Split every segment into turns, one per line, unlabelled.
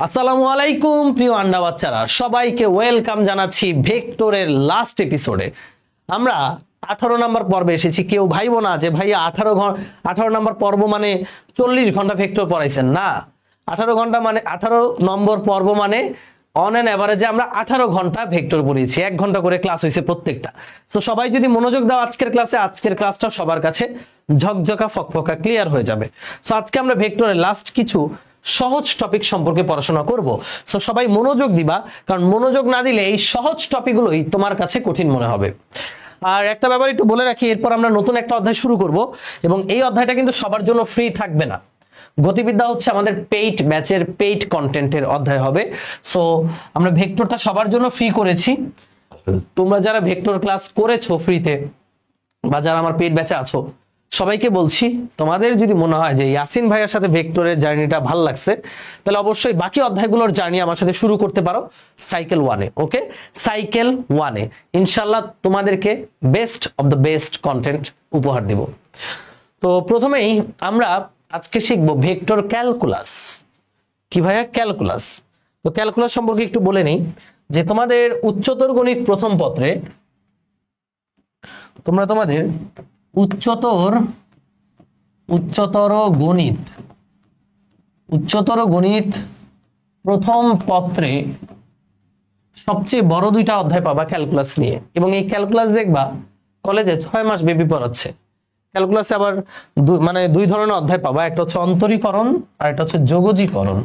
আসসালামু আলাইকুম প্রিয় আন্ডা বাচ্চারা, সবাইকে ওয়েলকাম জানাচ্ছি ভেক্টরের লাস্ট এপিসোডে। আমরা 18 নম্বর পর্বে এসেছি। কেউ ভাইবো না যে ভাইয়া 18 নম্বর পর্ব মানে 40 ঘন্টা ভেক্টর পড়াইছেন না। 18 ঘন্টা মানে 18 নম্বর পর্ব মানে অন অ্যান অ্যাভারেজে আমরা 18 ঘন্টা ভেক্টর পড়িয়েছি, 1 ঘন্টা করে ক্লাস হয়েছে প্রত্যেকটা। সো সবাই যদি মনোযোগ দাও আজকের ক্লাসে, আজকের ক্লাসটা সবার কাছে ঝকঝকা ফকফকা ক্লিয়ার হয়ে যাবে। সো আজকে আমরা ভেক্টরের লাস্ট কিছু সহজ টপিক সম্পর্কে পড়াশোনা করব। সো সবাই মনোযোগ দিবা, কারণ মনোযোগ না দিলে এই সহজ টপিকগুলোই তোমার কাছে কঠিন মনে হবে। আর একটা ব্যাপার একটু বলে রাখি, এরপর আমরা নতুন একটা অধ্যায় শুরু করব এবং এই অধ্যায়টা কিন্তু সবার জন্য ফ্রি থাকবে না। গতিবিদ্যা হচ্ছে আমাদের পেইড ব্যাচের পেইড কন্টেন্টের অধ্যায় হবে। সো আমরা ভেক্টরটা সবার জন্য ফ্রি করেছি। তোমরা যারা ভেক্টর ক্লাস করেছো ফ্রিতে বা যারা আমার পেইড ব্যাচে আছো, সবাইকে বলছি, তোমাদের যদি মনে হয় যে ইয়াসিন ভাইয়ের সাথে ভেক্টরের জার্নিটা ভালো লাগছে, তাহলে অবশ্যই বাকি অধ্যায়গুলোর জার্নি আমার সাথে শুরু করতে পারো সাইকেল 1-এ। ওকে, সাইকেল 1-এ ইনশাআল্লাহ তোমাদেরকে best of the best content উপহার দিব। তো প্রথমেই আমরা আজকে শিখবো ভেক্টর ক্যালকুলাস। কি ভাইয়া? ক্যালকুলাস। তো ক্যালকুলাস সম্পর্কে একটু বলে নেই যে তোমাদের উচ্চতর গণিত প্রথম পত্রে তোমরা তোমাদের উচ্চতর গণিত প্রথম পত্রে সবচেয়ে বড় দুইটা অধ্যায় পাবা ক্যালকুলাস নিয়ে, এবং এই ক্যালকুলাস দেখবা কলেজে 6 মাস ব্যাপী পড়াচ্ছে। ক্যালকুলাসে আবার দুই ধরনের অধ্যায় পাবা, একটা হচ্ছে অন্তরীকরণ আর একটা হচ্ছে যোগজীকরণ।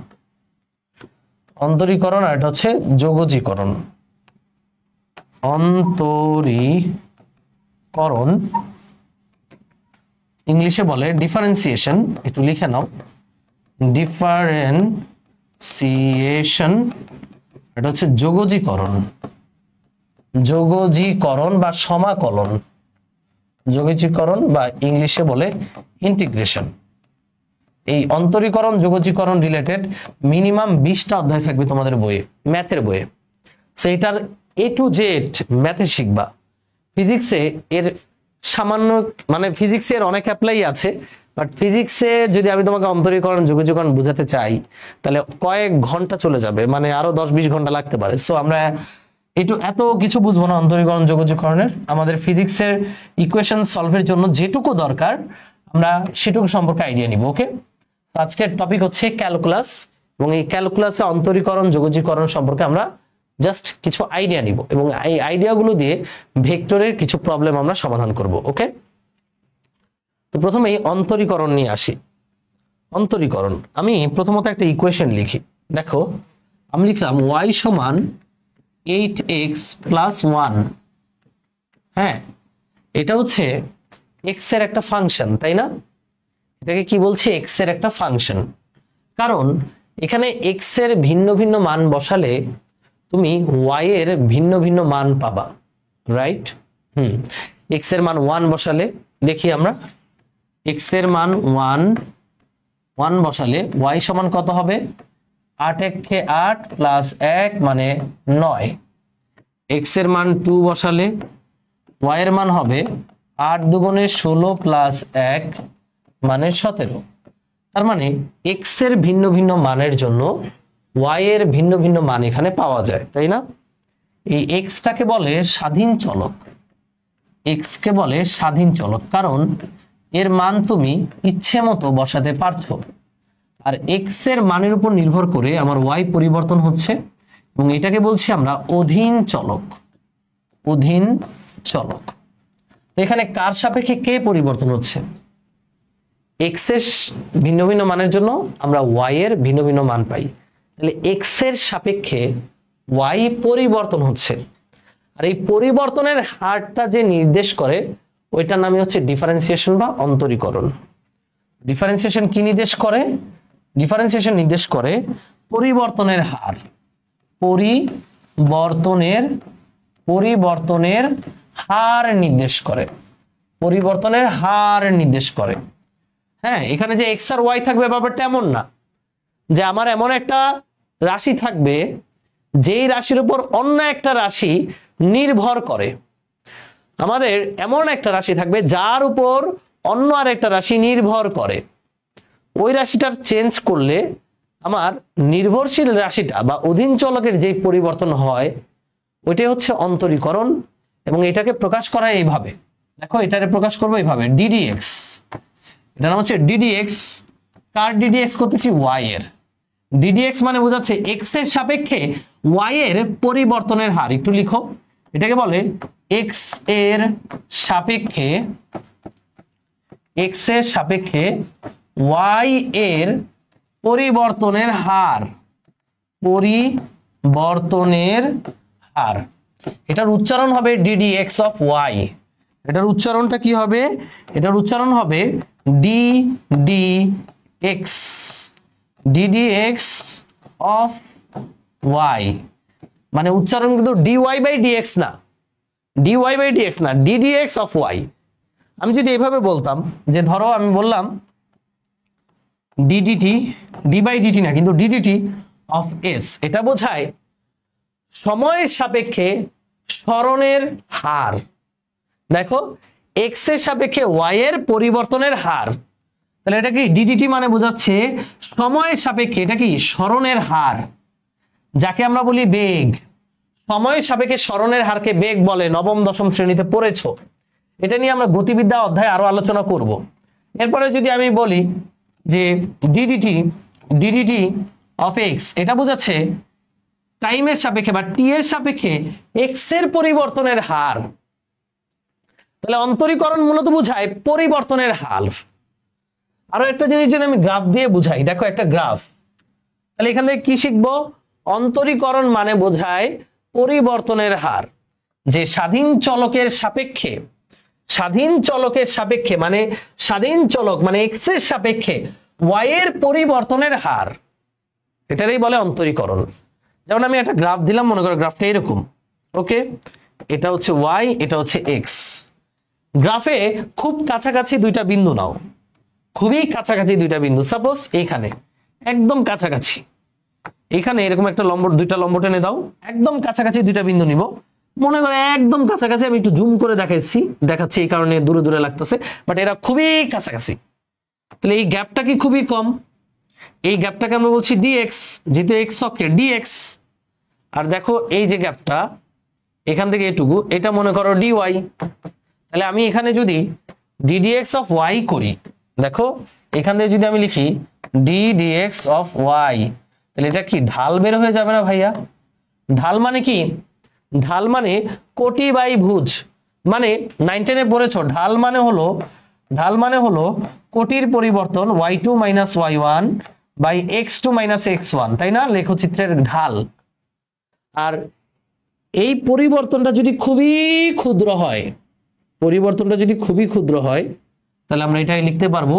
অন্তরীকরণ আর একটা হচ্ছে যোগজীকরণ। অন্তরীকরণ ইংলিশে বলে ডিফারেন্সিয়েশন, একটু লিখে নাও, ডিফারেন্সিয়েশন। এটা হচ্ছে যোগজীকরণ, যোগজীকরণ বা সমাকলন, যোগজীকরণ বা ইংলিশে বলে ইন্টিগ্রেশন। এই অন্তরীকরণ যোগজীকরণ রিলেটেড মিনিমাম 20টা অধ্যায় থাকবে তোমাদের বইয়ে, ম্যাথের বইয়ে। সো এটার A to Z ম্যাথে শিখবা। ফিজিক্সে এর সামান্য ফিজিক্সের অনেক অ্যাপ্লাই আছে, বাট ফিজিক্সে যদি আমি তোমাকে অন্তরীকরণ যোগজীকরণ বোঝাতে চাই তাহলে কয়েক ঘন্টা চলে যাবে, আরো 10-20 ঘন্টা লাগতে পারে। সো আমরা এত কিছু বুঝবো না অন্তরীকরণ যোগজীকরণের। আমাদের ফিজিক্সের ইকুয়েশন সলভের জন্য যেটুকু দরকার আমরা সেটুকু সম্পর্কে আইডিয়া নিব। ওকে, আজকের টপিক হচ্ছে ক্যালকুলাস, এবং এই ক্যালকুলাসে অন্তরীকরণ যোগজীকরণ সম্পর্কে আমরা জাস্ট কিছু আইডিয়া নিব এবং এই আইডিয়াগুলো দিয়ে ভেক্টরের কিছু প্রবলেম আমরা সমাধান করব। ওকে, তো প্রথমেই অন্তরীকরণ নিয়ে আসি। অন্তরীকরণ, আমি প্রথমত একটা ইকুয়েশন লিখি। দেখো, আমি লিখলাম y সমান 8x + 1। হ্যাঁ, এটা হচ্ছে x এর একটা ফাংশন, তাই না? এটাকে কি বলছি? x এর একটা ফাংশন। কারণ এখানে x এর ভিন্ন ভিন্ন মান বসালে তুমি y এর ভিন্ন ভিন্ন মান পাবা, রাইট? x এর মান 1 বসালে, দেখি আমরা x এর মান 1 বসালে y সমান কত হবে? 8 × 8 + 1 মানে 9। x এর মান 2 বসালে y এর মান হবে 8 × 2 = 16 + 1 মানে 17। তার মানে x এর ভিন্ন ভিন্ন মানের জন্য y এর ভিন্ন ভিন্ন মান এখানে পাওয়া যায়, তাই না? এই x টাকে বলে স্বাধীন চলক। x কে বলে স্বাধীন চলক, কারণ এর মান তুমি ইচ্ছে মতো বসাতে পারছো। আর x এর মানের উপর নির্ভর করে আমার y পরিবর্তন হচ্ছে, এবং এটাকে বলছি আমরা অধীন চলক। অধীন চলক। এখানে কার সাপেক্ষে কে পরিবর্তন হচ্ছে? x এর ভিন্ন ভিন্ন মানের জন্য আমরা y এর ভিন্ন ভিন্ন মান পাই, তাহলে x এর সাপেক্ষে y পরিবর্তন হচ্ছে। আর এই পরিবর্তনের হারটা যে নির্দেশ করে ওইটার নামই হচ্ছে ডিফারেন্সিয়েশন বা অন্তরীকরণ। ডিফারেন্সিয়েশন কি নির্দেশ করে? ডিফারেন্সিয়েশন নির্দেশ করে পরিবর্তনের হার। পরিবর্তনের হার নির্দেশ করে। পরিবর্তনের হার নির্দেশ করে। হ্যাঁ, এখানে যে x আর y থাকবে ব্যাপারটা এমন না যে আমার এমন একটা রাশি থাকবে যেই রাশির উপর অন্য একটা রাশি নির্ভর করে। আমাদের এমন একটা রাশি থাকবে যার উপর অন্য আর একটা রাশি নির্ভর করে। ওই রাশিটার চেঞ্জ করলে আমার নির্ভরশীল রাশিটা বা অধীন চলকের যে পরিবর্তন হয় ওইটাই হচ্ছে অন্তরীকরণ, এবং এটাকে প্রকাশ করা এইভাবে। দেখো এটাকে প্রকাশ করবো এইভাবে, ডিডিএক্স, এটার নাম হচ্ছে ডিডিএক্স। কার ডিডিএক্স করতেছি? ওয়াই এর। ডিডিএক্স মানে বোঝাচ্ছে এক্স এর সাপেক্ষে ওয়াই এর পরিবর্তনের হার। একটু লিখো, এটাকে বলে এক্স এর সাপেক্ষে, এক্স এর সাপেক্ষে ওয়াই এর পরিবর্তনের হার, পরিবর্তনের হার। এটার উচ্চারণ হবে ডিডিএক্স অফ ওয়াই। এটার উচ্চারণটা কি হবে? এটার উচ্চারণ হবে ডিডিএক্স, ডিডিএক্স অফ ওয়াই। মানে উচ্চারণ কিন্তু ডিওয়াই বাই ডিএক্স না, ডিওয়াই বাই ডিএক্স না, ডিডিএক্স অফ ওয়াই। আমি যদি এভাবে বলতাম যে ধরো আমি বললাম ডিডিটি, ডি বাই ডিটি না কিন্তু ডিডিটি অফ এস, এটা বোঝায় সময়ের সাপেক্ষে সরণের হার। দেখো এক্স এর সাপেক্ষে ওয়াই এর পরিবর্তনের হার, তাহলে এটা কি ডিডিটি মানে বোঝাচ্ছে সময়ের সাপেক্ষে, এটা কি সরণের হার, যাকে আমরা বলি বেগ। সময়ের সাপেক্ষে সরণের হারকে বেগ বলে, নবম দশম শ্রেণীতে পড়েছো। এটা নিয়ে আমরা গতিবিদ্যা অধ্যায়ে আরো আলোচনা করব। এরপরে যদি আমি বলি যে ডিডিটি, ডিডিটি অফ এক্স, এটা বোঝাচ্ছে টাইমের সাপেক্ষে বা টি এর সাপেক্ষে এক্স এর পরিবর্তনের হার। তাহলে অন্তরীকরণ মূলত বোঝায় পরিবর্তনের হার। আরো একটা জিনিস যদি আমি গ্রাফ দিয়ে বুঝাই, দেখো একটা গ্রাফ, তাহলে এখান থেকে কি শিখবো? অন্তরীকরণ মানে বোঝায় পরিবর্তনের হার, যে স্বাধীন চলকের সাপেক্ষে, স্বাধীন চলকের সাপেক্ষে মানে স্বাধীন চলক মানে এক্স এর সাপেক্ষে ওয়াই এর পরিবর্তনের হার, এটারই বলে অন্তরীকরণ। যেমন আমি একটা গ্রাফ দিলাম, মনে করো গ্রাফটা এরকম, ওকে, এটা হচ্ছে ওয়াই, এটা হচ্ছে এক্স। গ্রাফে খুব কাছাকাছি দুইটা বিন্দু নাও, খুবই কাছাকাছি দুইটা বিন্দু, সাপোজ এইখানে একদম কাছাকাছি, এখানে এরকম একটা লম্ব, দুইটা লম্ব টেনে দাও, একদম কাছাকাছি দুইটা বিন্দু নিব। মনে করে একদম কাছাকাছি, আমি একটু জুম করে দেখাচ্ছি এই কারণে দূরে দূরে লাগতেছে, বাট এরা খুবই কাছাকাছি। তাহলে এই গ্যাপটা কি খুবই কম, এই গ্যাপটাকে আমরা বলছি ডিএক্স, যেহেতু এক্স অক্ষে ডিএক্স। আর দেখো এই যে গ্যাপটা এখান থেকে এটুকু, এটা মনে করো ডিওয়াই। তাহলে আমি এখানে যদি ডিডিএক্স অফ ওয়াই করি, দেখো এখান থেকে যদি আমি লিখি ডিডিএক্স অফ ওয়াই, তাহলে এটা কি ঢাল বের হয়ে যাবে না ভাইয়া? ঢাল মানে কি? ঢাল মানে কোটি বাই ভুজ, মানে 9 10 এ পড়েছো, ঢাল মানে হলো কোটির পরিবর্তন y2 minus y1 by x2 minus x1, তাই না? লেখচিত্রের ঢাল। আর এই পরিবর্তনটা যদি খুবই ক্ষুদ্র হয়, পরিবর্তনটা যদি খুবই ক্ষুদ্র হয়, তাহলে আমরা এটাই লিখতে পারবো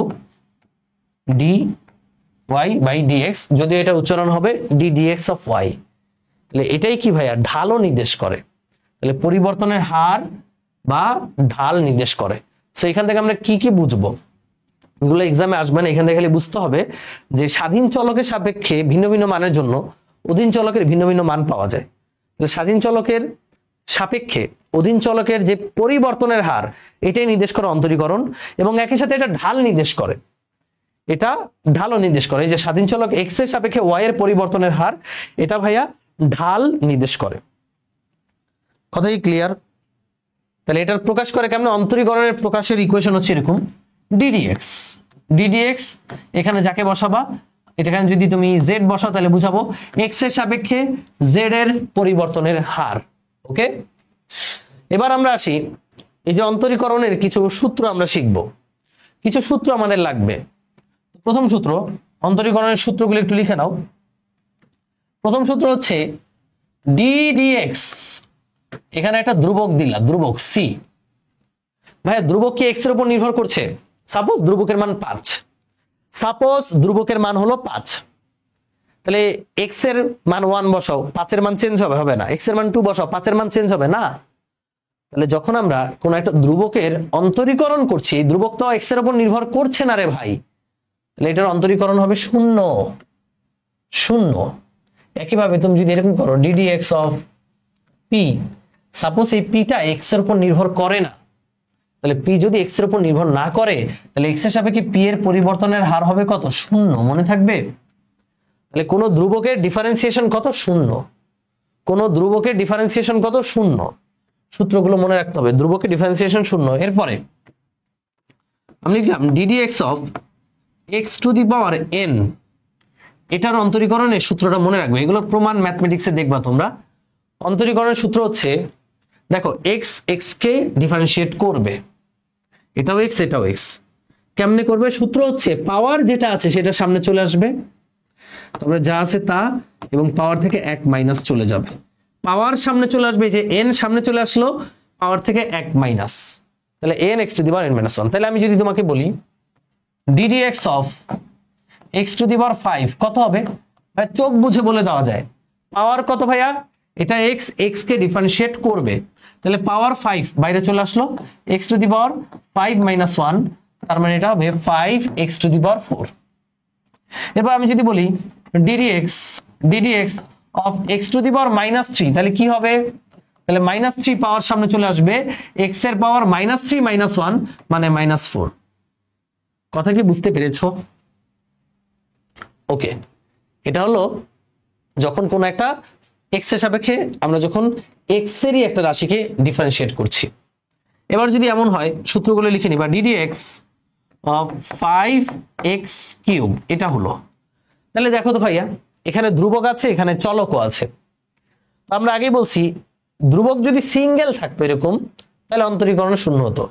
ডি ওয়াই বাই ডিএক্স, যদি এটা উচ্চারণ হবে ডিডিএক্স অফ ওয়াই। তাহলে এটাই কি ভাইয়া? ঢালও নির্দেশ করে। তাহলে পরিবর্তনের হার বা ঢাল নির্দেশ করে। সো এখান থেকে আমরা কি কি বুঝবো, এগুলো এক্সামে আসবে না, এখান থেকে খালি বুঝতে হবে যে স্বাধীন চলকের সাপেক্ষে ভিন্ন ভিন্ন মানের জন্য অধীন চলকের ভিন্ন ভিন্ন মান পাওয়া যায়। তাহলে স্বাধীন চলকের সাপেক্ষে অধীন চলকের যে পরিবর্তনের হার, এটাই নির্দেশ করে অন্তরীকরণ, এবং একই সাথে এটা ঢাল নির্দেশ করে, এটা ঢালও নির্দেশ করে। যে স্বাধীন চলক এক্স এর সাপেক্ষে ওয়াই এর পরিবর্তনের হার, এটা ভাইয়া ঢাল নির্দেশ করে। কথা কি ক্লিয়ার? তাহলে এটার প্রকাশ করে কেমন? অন্তরীকরণের প্রকাশের ইকুয়েশন হচ্ছে এরকম, ডিডিএক্স, ডিডিএক্স এখানে যাকে বসাবা, এখানে যদি তুমি জেড বসাও তাহলে বুঝাবো এক্স এর সাপেক্ষে জেড এর পরিবর্তনের হার। ওকে, এবার আমরা আসি এই যে অন্তরীকরণের কিছু সূত্র আমরা শিখব, কিছু সূত্র আমাদের লাগবে। প্রথম সূত্র, অন্তরীকরণের সূত্রগুলো একটু লিখে নাও। প্রথম সূত্র হচ্ছে ডিডিএক্স, এখানে একটা ধ্রুবক দিলা, ধ্রুবক সি। ভাইয়া ধ্রুবক কি এক্স এর উপর নির্ভর করছে? সাপোজ ধ্রুবকের মান 5, সাপোজ ধ্রুবকের মান হলো 5, তাহলে এক্স এর মান 1 বসাও, 5 এর মান চেঞ্জ হবে না। এক্স এর মান 2 বসাও, 5 এর মান চেঞ্জ হবে না। তাহলে যখন আমরা কোন একটা ধ্রুবকের অন্তরীকরণ করছি, ধ্রুবক তো এক্স এর উপর নির্ভর করছে না রে ভাই, তাহলে এটার অন্তরীকরণ হবে 0 0। একইভাবে তুমি যদি এরকম করো ডিডিএক্স অফ পি, সাপোজ এই পিটা এক্স এর উপর নির্ভর করে না, তাহলে পি যদি এক্স এর উপর নির্ভর না করে, তাহলে এক্স এর সাপেক্ষে পি এর পরিবর্তনের হার হবে কত? 0, মনে থাকবে। তাহলে কোন ধ্রুবকের ডিফারেন্সিয়েশন কত? শূন্য। কোন ধ্রুবকের ডিফারেন্সিয়েশন কত? শূন্য। সূত্রগুলো মনে রাখতে হবে, ধ্রুবকের ডিফারেন্সিয়েশন শূন্য। এরপরে আমি লিখলাম ddx of x to the power n, এটার অন্তরীকরণের সূত্রটা মনে রাখবে, এগুলোর প্রমাণ ম্যাথমেটিক্সে দেখবা তোমরা। অন্তরীকরণের সূত্র হচ্ছে, দেখো x কে ডিফারেন্সিয়েট করবে, এটাও x এটাও x, কেমনে করবে? সূত্র হচ্ছে পাওয়ার যেটা আছে সেটা সামনে চলে আসবে, তারপরে যা আছে তা, এবং পাওয়ার থেকে 1 মাইনাস চলে যাবে। পাওয়ার সামনে চলে আসবে, যে n সামনে চলে আসলো, পাওয়ার থেকে 1 মাইনাস, তাহলে n x to the power n minus 1। তাহলে আমি যদি তোমাকে বলি ddx of x to the power 5 কত হবে? ভাই চোখ বুঝে বলে দেওয়া যায়। পাওয়ার কত ভাইয়া? এটা x কে ডিফারেন্সিয়েট করবে, তাহলে পাওয়ার 5 বাইরে চলে আসলো, x to the power 5 minus 1, তার মানে এটা হবে 5x টু দি পাওয়ার 4। এরপর আমি যদি বলি ddx of x to the power minus 3, তাহলে কি হবে? তাহলে মাইনাস 3 পাওয়ার সামনে চলে আসবে, x এর পাওয়ার মাইনাস 3 মাইনাস 1 মানে মাইনাস 4। কথা কি বুঝতে পেরেছো? ওকে, এটা হলো যখন কোন একটা x এর সাপেক্ষে আমরা যখন x এরই একটা রাশিকে ডিফারেন্সিয়েট করছি। এবার যদি এমন হয়, সূত্রগুলো লিখে নিবা, ddx অফ 5x কিউব, এটা হলো। তাহলে দেখো তো ভাইয়া, এখানে ধ্রুবক আছে, এখানে চলকও আছে। আমরা আগেই বলছি ধ্রুবক যদি সিঙ্গেল থাকতো এরকম, তাহলে অন্তরীকরণ শূন্য হতো।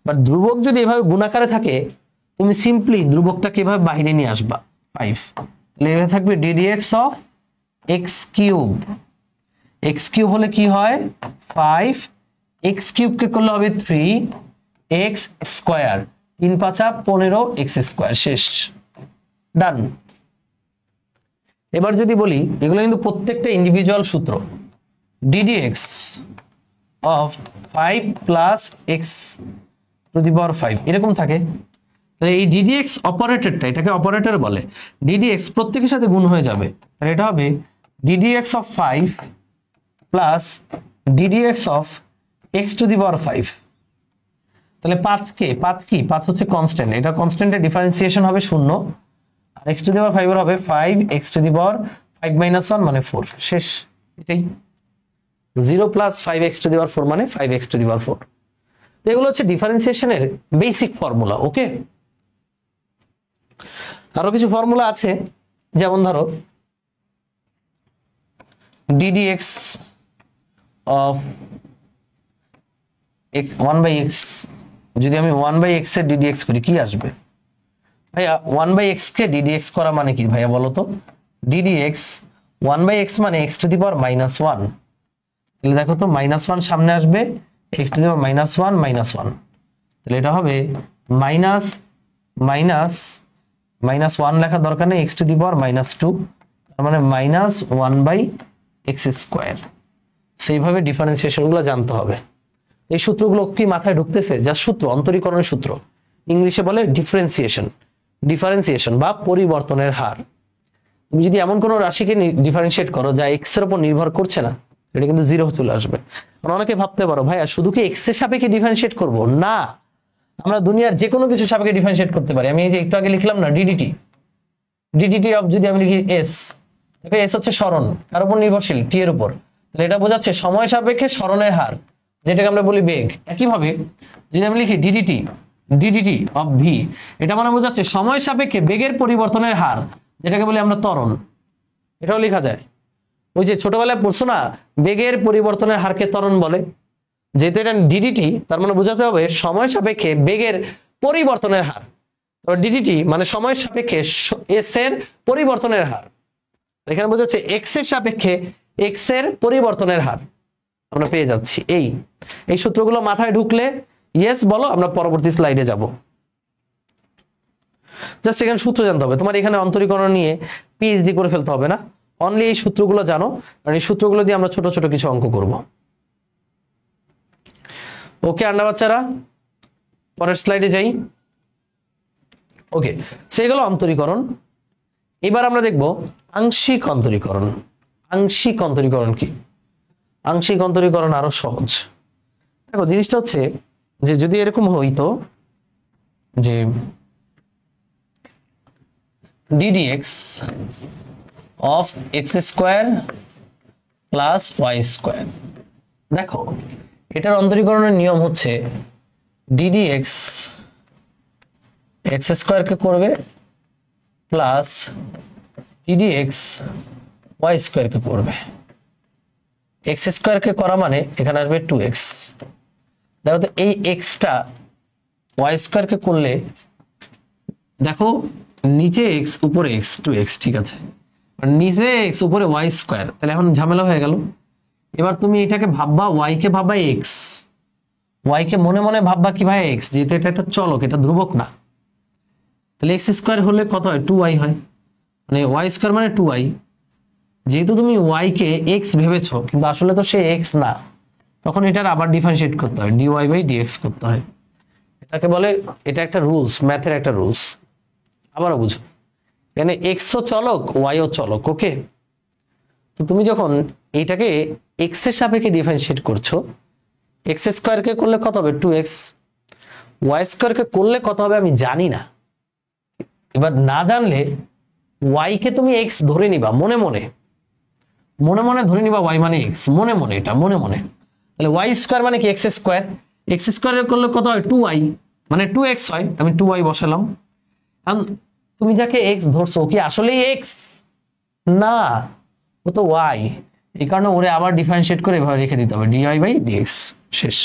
বাট ধ্রুবক যদি এভাবে গুণাকারে থাকে, তুমি সিম্পলি ধ্রুবকটাকে এভাবে বাইরে নিয়ে আসবা 5, তাহলে এভাবে থাকবে ddx of x cube. x cube হলে কি হয়? 5, x কিউব কে করলে হবে 3x স্কয়ার, 3 5 15x স্কয়ার, শেষ, ডান। এবার যদি বলি, এগুলো কিন্তু প্রত্যেকটা ইন্ডিভিজুয়াল সূত্র, ddx of 5 plus x to the power 5 এরকম থাকে। তাহলে এই ddx অপারেটরটা, এটাকে অপারেটর বলে, ddx প্রত্যেকের সাথে গুণ হয়ে যাবে, তাহলে এটা হবে ddx of 5 plus ddx of x to the power 5। তাহলে 5 কি? 5 হচ্ছে কনস্ট্যান্ট, এটা কনস্ট্যান্টের ডিফারেন্সিয়েশন হবে 0, আর x টু দি পাওয়ার 5 এর হবে 5x two the power 5 minus 1 মানে 4, শেষ। এটাই 0 plus 5x two the power 4 মানে 5x টু দি পাওয়ার 4। তো এগুলো হচ্ছে ডিফারেন্সিয়েশনের বেসিক ফর্মুলা। ওকে, আরো কিছু ফর্মুলা আছে, যেমন ধরো ddx অফ 1/x, যদি আমি 1/x এর ddx করি কি আসবে ভাইয়া? 1/x কে ddx করা মানে কি ভাইয়া বলো তো? ddx 1/x মানে x to the power minus 1, তাহলে দেখো তো মাইনাস 1 সামনে আসবে, x to the power minus 1 minus 1, তাহলে এটা হবে মাইনাস মাইনাস মাইনাস 1 লেখা দরকার নেই, x to the power minus 2, তার মানে মাইনাস 1/x স্কয়ার। সেইভাবে ডিফারেন্সিয়েশন গুলো জানতে হবে। এই সূত্রগুলো কি মাথায় ঢুকতেছে? যা সূত্র, অন্তরীকরণের সূত্র, ইংলিশে বলে ডিফারেন্সিয়েশন বা পরিবর্তনের হার। তুমি যদি এমন কোন রাশিকে ডিফারেন্সিয়েট করো যা x এর উপর নির্ভর করছে না, এটা কিন্তু 0 চলে আসবে। অনেকে ভাবতে পারো ভাইয়া শুধু কি x এর সাপেক্ষে ডিফারেন্সিয়েট করব? না, আমরা দুনিয়ার যে কোনো কিছু সাপেক্ষে ডিফারেন্সিয়েট করতে পারি। আমি এই যে একটু আগে লিখলাম না ddt অফ, যদি আমি লিখি s, দেখো s হচ্ছে সরণ, কার উপর নির্ভরশীল? t এর উপর, তাহলে এটা বোঝাচ্ছে সময় সাপেক্ষে সরণের হার, যেটাকে আমরা বলি বেগ। একইভাবে যদি আমি লিখি ddt অফ v, এটা মানে বোঝাচ্ছে সময় সাপেক্ষে বেগের পরিবর্তনের হার, যেটাকে বলি আমরা ত্বরণ। এটাও লেখা যায়, ওই যে ছোটবেলায় পড়ছো না, বেগের পরিবর্তনের হারকে ত্বরণ বলে। যেহেতু এটা ddt, তার মানে বোঝাতে হবে সময় সাপেক্ষে বেগের পরিবর্তনের হার। ddt মানে সময়ের সাপেক্ষে s এর পরিবর্তনের হার, এখানে বোঝাচ্ছে x এর সাপেক্ষে x এর পরিবর্তনের হার আমরা পেয়ে যাচ্ছি। এই সূত্রগুলো মাথায় ঢুকলে ইয়েস বলো, আমরা পরবর্তী স্লাইডে যাব। জাস্ট এখানে সূত্র জানতে হবে, তোমার এখানে অন্তরীকরণ নিয়ে পিএইচডি করে ফেলতে হবে না, অনলি এই সূত্রগুলো জানো, আর এই সূত্রগুলো দিয়ে আমরা ছোট ছোট কিছু অঙ্ক করব। ওকে আন্ডা বাচ্চারা, পরের স্লাইডে যাই। ওকে, সেগুলো অন্তরীকরণ। এবার আমরা দেখব আংশিক অন্তরীকরণ। আংশিক অন্তরীকরণ কি? আংশিক অন্তরীকরণ আরো সহজ। দেখো জিনিসটা হচ্ছে যে যদি এরকম হইতো যে ddx of x square plus y square. দেখো এটার অন্তরীকরণের নিয়ম হচ্ছে ডিডি এক্স এক্স স্কোয়ারকে করবে প্লাস ডিডি এক্স ওয়াই স্কোয়ারকে করবে। এক্স স্কোয়ারকে করা মানে এখানে আসবে 2x। দেখো তো এই এক্সটা ওয়াই স্কোয়ারকে করলে দেখো নিচে এক্স উপরে এক্স 2x, ঠিক আছে, নিচে এক্স উপরে ওয়াই স্কোয়ার, তাহলে এখন ঝামেলা হয়ে গেল। এবার তুমি এটাকে ভাববা ওয়াই কে ভাববা এক্স, ওয়াই কে মনে মনে ভাববা কি ভাই এক্স, যেহেতু এটা একটা চলক, এটা ধ্রুবক না, তাহলে এক্স স্কোয়ার হলে কত হয় 2y হয়, মানে ওয়াই স্কোয়ার মানে 2y। যেহেতু তুমি ওয়াই কে এক্স ভেবেছো কিন্তু আসলে তো সে এক্স না, তখন এটার আবার ডিফারেন্সিয়েট করতে হয়, ডিওয়াই বাই ডিএক্স করতে হয়। এটাকে বলে, এটা একটা রুলস, ম্যাথের একটা রুলস। আবারও বুঝো, এখানে এক্সও চলক ওয়াইও চলক, ওকে। তো তুমি যখন এইটাকে এক্স এর সাপেক্ষে ডিফারেন্সিয়েট করছো, এক্স স্কোয়ারকে করলে কত হবে 2x, ওয়াই স্কোয়ারকে করলে কত হবে আমি জানি না। এবার না জানলে ওয়াই কে তুমি এক্স ধরে নিবা মনে মনে, মনে মনে ধরে নিবা ওয়াই মানে এক্স, মনে মনে, এটা মনে মনে। তাহলে ওয়াই স্কোয়ার মানে কি এক্স স্কোয়ার, এক্স স্কোয়ার করলে কত হয় 2y, মানে 2x হয়, আমি 2y বসালাম। তুমি যাকে এক্স ধরছো কি আসলেই এক্স না, ও তো ওয়াই, এই কারণে ওরে আবার ডিফারেন্সিয়েট করে এভাবে রেখে দিতে হবে ডিওয়াই বাই ডিএক্স, শেষ।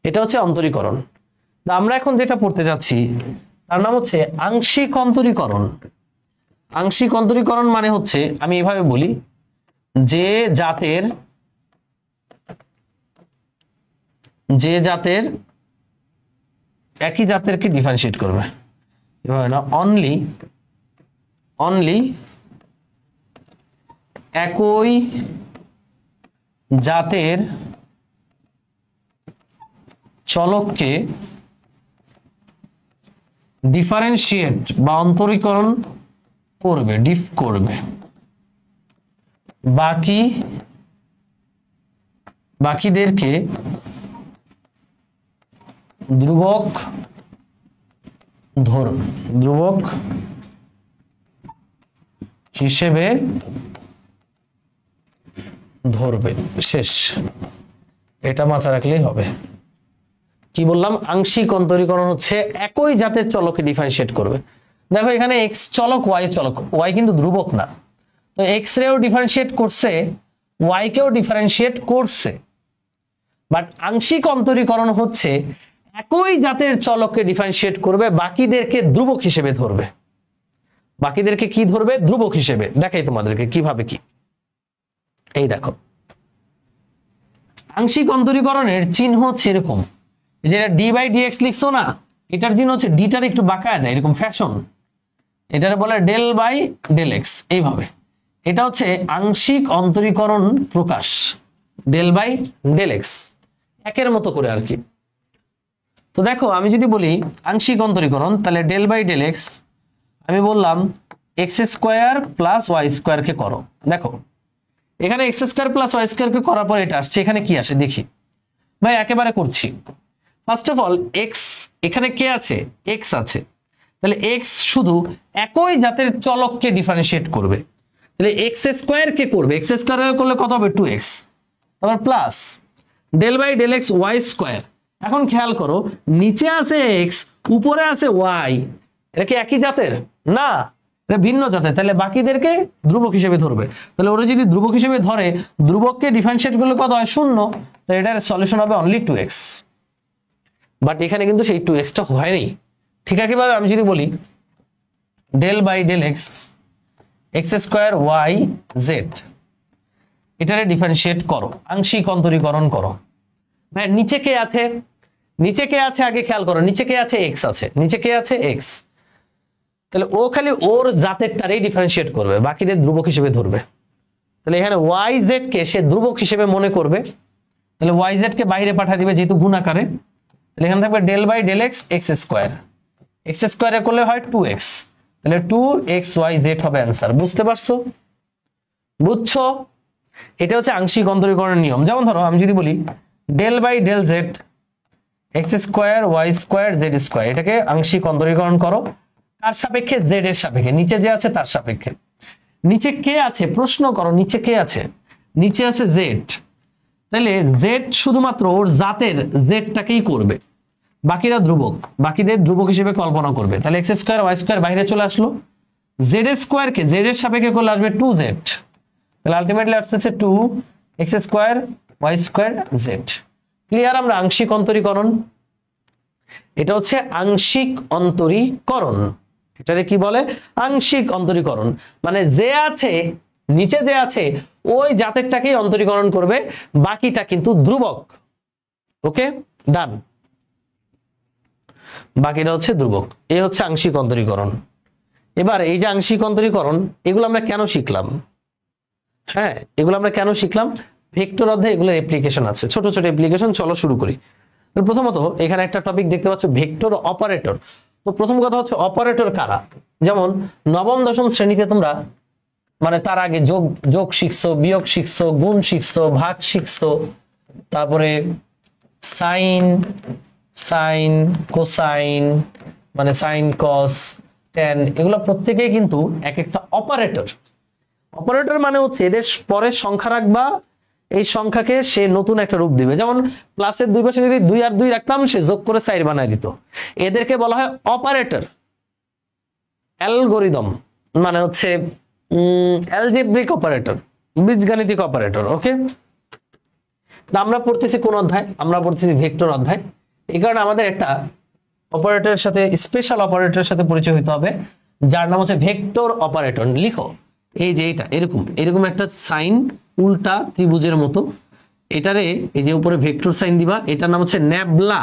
এটা হচ্ছে অন্তরীকরণ। আমরা এখন যেটা পড়তে যাচ্ছি তার নাম হচ্ছে আংশিক অন্তরীকরণ। আংশিক অন্তরীকরণ মানে হচ্ছে, আমি এভাবে বলি, যে জাতের একই জাতেরকে ডিফারেন্সিয়েট করবে, এভাবে না, অনলি একই জাতের চলককে ডিফারেন্সিয়েট বা অন্তরীকরণ করবে, ডিফ করবে, বাকিদেরকে ধ্রুবক হিসেবে ধরবে, শেষ। এটা মাথায় রাখলেই হবে। কি বললাম, আংশিক অন্তরীকরণ হচ্ছে একই জাতের চলককে ডিফারেন্সিয়েট করবে। দেখো এখানে এক্স চলক ওয়াই চলক, ওয়াই কিন্তু ধ্রুবক না, তো এক্স রেও ডিফারেন্সিয়েট করছে ওয়াই কেও ডিফারেন্সিয়েট করছে, বাট আংশিক অন্তরীকরণ হচ্ছে একই জাতের চলককে ডিফারেন্সিয়েট করবে, বাকিদেরকে ধ্রুবক হিসেবে ধরবে। বাকিদেরকে কি ধরবে? ধ্রুবক হিসেবে। দেখাই তোমাদেরকে কিভাবে কি। এই দেখো আংশিক অন্তরীকরণের চিহ্ন হচ্ছে এরকম, যেটা ডি বাই ডিএক্স লিখছো না, এটার চিহ্ন হচ্ছে ডিটার একটু বাঁকায় দেয় এরকম ফ্যাশন, এটার বলে ডেল বাই ডেল এক্স, এইভাবে। এটা হচ্ছে আংশিক অন্তরীকরণ প্রকাশ, ডেল বাই ডেল এক্স, একের মতো করে আর কি। তো দেখো আমি যদি বলি আংশিক অন্তরীকরণ, তাহলে ডেল বাই ডেল এক্স, আমি বললাম x square plus y square কে করো। দেখো এখানে x square plus y square কে করার পর এটা আসছে, এখানে কি আসে দেখি ভাই, একেবারে করছি। ফার্স্ট অফ অল এক্স, এখানে কে আছে? এক্স আছে, তাহলে এক্স শুধু একই জাতের চলককে ডিফারেন্সিয়েট করবে, তাহলে এক্স স্কোয়ার কে করবে, এক্স স্কোয়ার করলে কত হবে 2x, তারপর plus del by del x y square. এখন খেয়াল করো নিচে আছে এক্স, উপরে আছে ওয়াই, এটা কি একই জাতের? না, এটা ভিন্ন জাতের, তাহলে বাকিদেরকে ধ্রুবক হিসেবে ধরবে। তাহলে ওরা যদি ধ্রুবক হিসেবে ধরে, ধ্রুবককে ডিফারেন্সিয়েট করলে কত হয়? 0, তাহলে এটার সলিউশন হবে অনলি 2x। বাট এখানে কিন্তু সেই 2x টা হয়নি। ঠিক একইভাবে আমি যদি বলি del by del x x square y z, এটারে ডিফারেন্সিয়েট করো, আংশিক অন্তরীকরণ করো। ভাই নিচে কে আছে? নিচে কে আছে আগে খেয়াল করো, নিচে কে আছে? এক্স আছে, নিচে কে আছে? এক্স। তাহলে ও খালি ওর জাতেরটারেই ডিফারেন্সিয়েট করবে, বাকিদের ধ্রুবক হিসেবে ধরবে। তাহলে এখানে ওয়াই জেড কে সে ধ্রুবক হিসেবে মনে করবে, তাহলে ওয়াই জেড কে বাইরে পাঠিয়ে দিবে যেহেতু গুণ আকারে। তাহলে এখানে থাকবে del by del x x square, x স্কোয়ারে করলে হয় 2x, তাহলে 2xyz হবে অ্যান্সার। বুঝতে পারছো? বুঝছো? এটা হচ্ছে আংশিক অন্তরীকরণের নিয়ম। যেমন ধরো আমি যদি বলি del by del z x square y square z square, এটাকে আংশিক অন্তরীকরণ করো কার সাপেক্ষে? জেড এর সাপেক্ষে, নিচে যে আছে তার সাপেক্ষে। নিচে কে আছে প্রশ্ন করো, নিচে কে আছে? নিচে আছে জেড। তাহলে জেড শুধুমাত্র ওর জাতের জেডটাকেই করবে, বাকিরা ধ্রুবক, বাকিদের ধ্রুবক হিসেবে কল্পনা করবে। তাহলে এক্স স্কোয়ার ওয়াই স্কোয়ার বাইরে চলে আসলো, জেড স্কোয়ারকে জেড এর সাপেক্ষে করলে আসবে 2z। তাহলে আলটিমেটলি আসছে 2x square y square z. Clear? আমরা আংশিক অন্তরীকরণ, এটা হচ্ছে আংশিক অন্তরীকরণ, এটারে কি বলে? আংশিক অন্তরীকরণ। মানে যে আছে নিচে যে আছে ওই জাতেরটাকেই অন্তরীকরণ করবে, বাকিটা কিন্তু ধ্রুবক। ওকে, ডান, বাকিটা হচ্ছে ধ্রুবক। এই হচ্ছে আংশিক অন্তরীকরণ। এবার এই যে আংশিক অন্তরীকরণ, এগুলো আমরা কেন শিখলাম? হ্যাঁ, এগুলো আমরা কেন শিখলাম? ভেক্টর অধ্যায়ে এগুলোর অ্যাপ্লিকেশন আছে, ছোট ছোট অ্যাপ্লিকেশন। চলো শুরু করি। প্রথমত এখানে একটা টপিক দেখতে পাচ্ছ, ভেক্টর অপারেটর। তো প্রথম কথা হচ্ছে অপারেটর কারা? যেমন নবম দশম শ্রেণীতে তোমরা মানে তার আগে যোগ যোগ শিখছো, বিয়োগ শিখছো, গুণ শিখছো, ভাগ শিখছো, তারপরে সাইন সাইন কোসাইন মানে সাইন কস ট্যান, এগুলো প্রত্যেকেই কিন্তু এক একটা অপারেটর। অপারেটর মানে হচ্ছে এদের পরে সংখ্যা রাখবা, এই সংখ্যাকে সে নতুন একটা রূপ দিবে। যেমন প্লাসের দুই পাশে যদি 2 আর 2 রাখতাম, সে যোগ করে 4 বানায় দিত। এদেরকে বলা হয় অপারেটর। অ্যালগরিদম মানে হচ্ছে অ্যালজেব্রিক অপারেটর, বীজগাণিতিক অপারেটর। ওকে, আমরা পড়তেছি কোন অধ্যায়? আমরা পড়তেছি ভেক্টর অধ্যায়। এই কারণে আমাদের একটা অপারেটরের সাথে, স্পেশাল অপারেটরের সাথে পরিচয় হতে হবে, যার নাম হচ্ছে ভেক্টর অপারেটর। লিখো, এই যে এটা এরকম এরকম একটা সাইন, উল্টা ত্রিভুজের মতো, এটারে এই যে উপরে ভেক্টর সাইন দিবা, এটার নাম হচ্ছে নেবলা।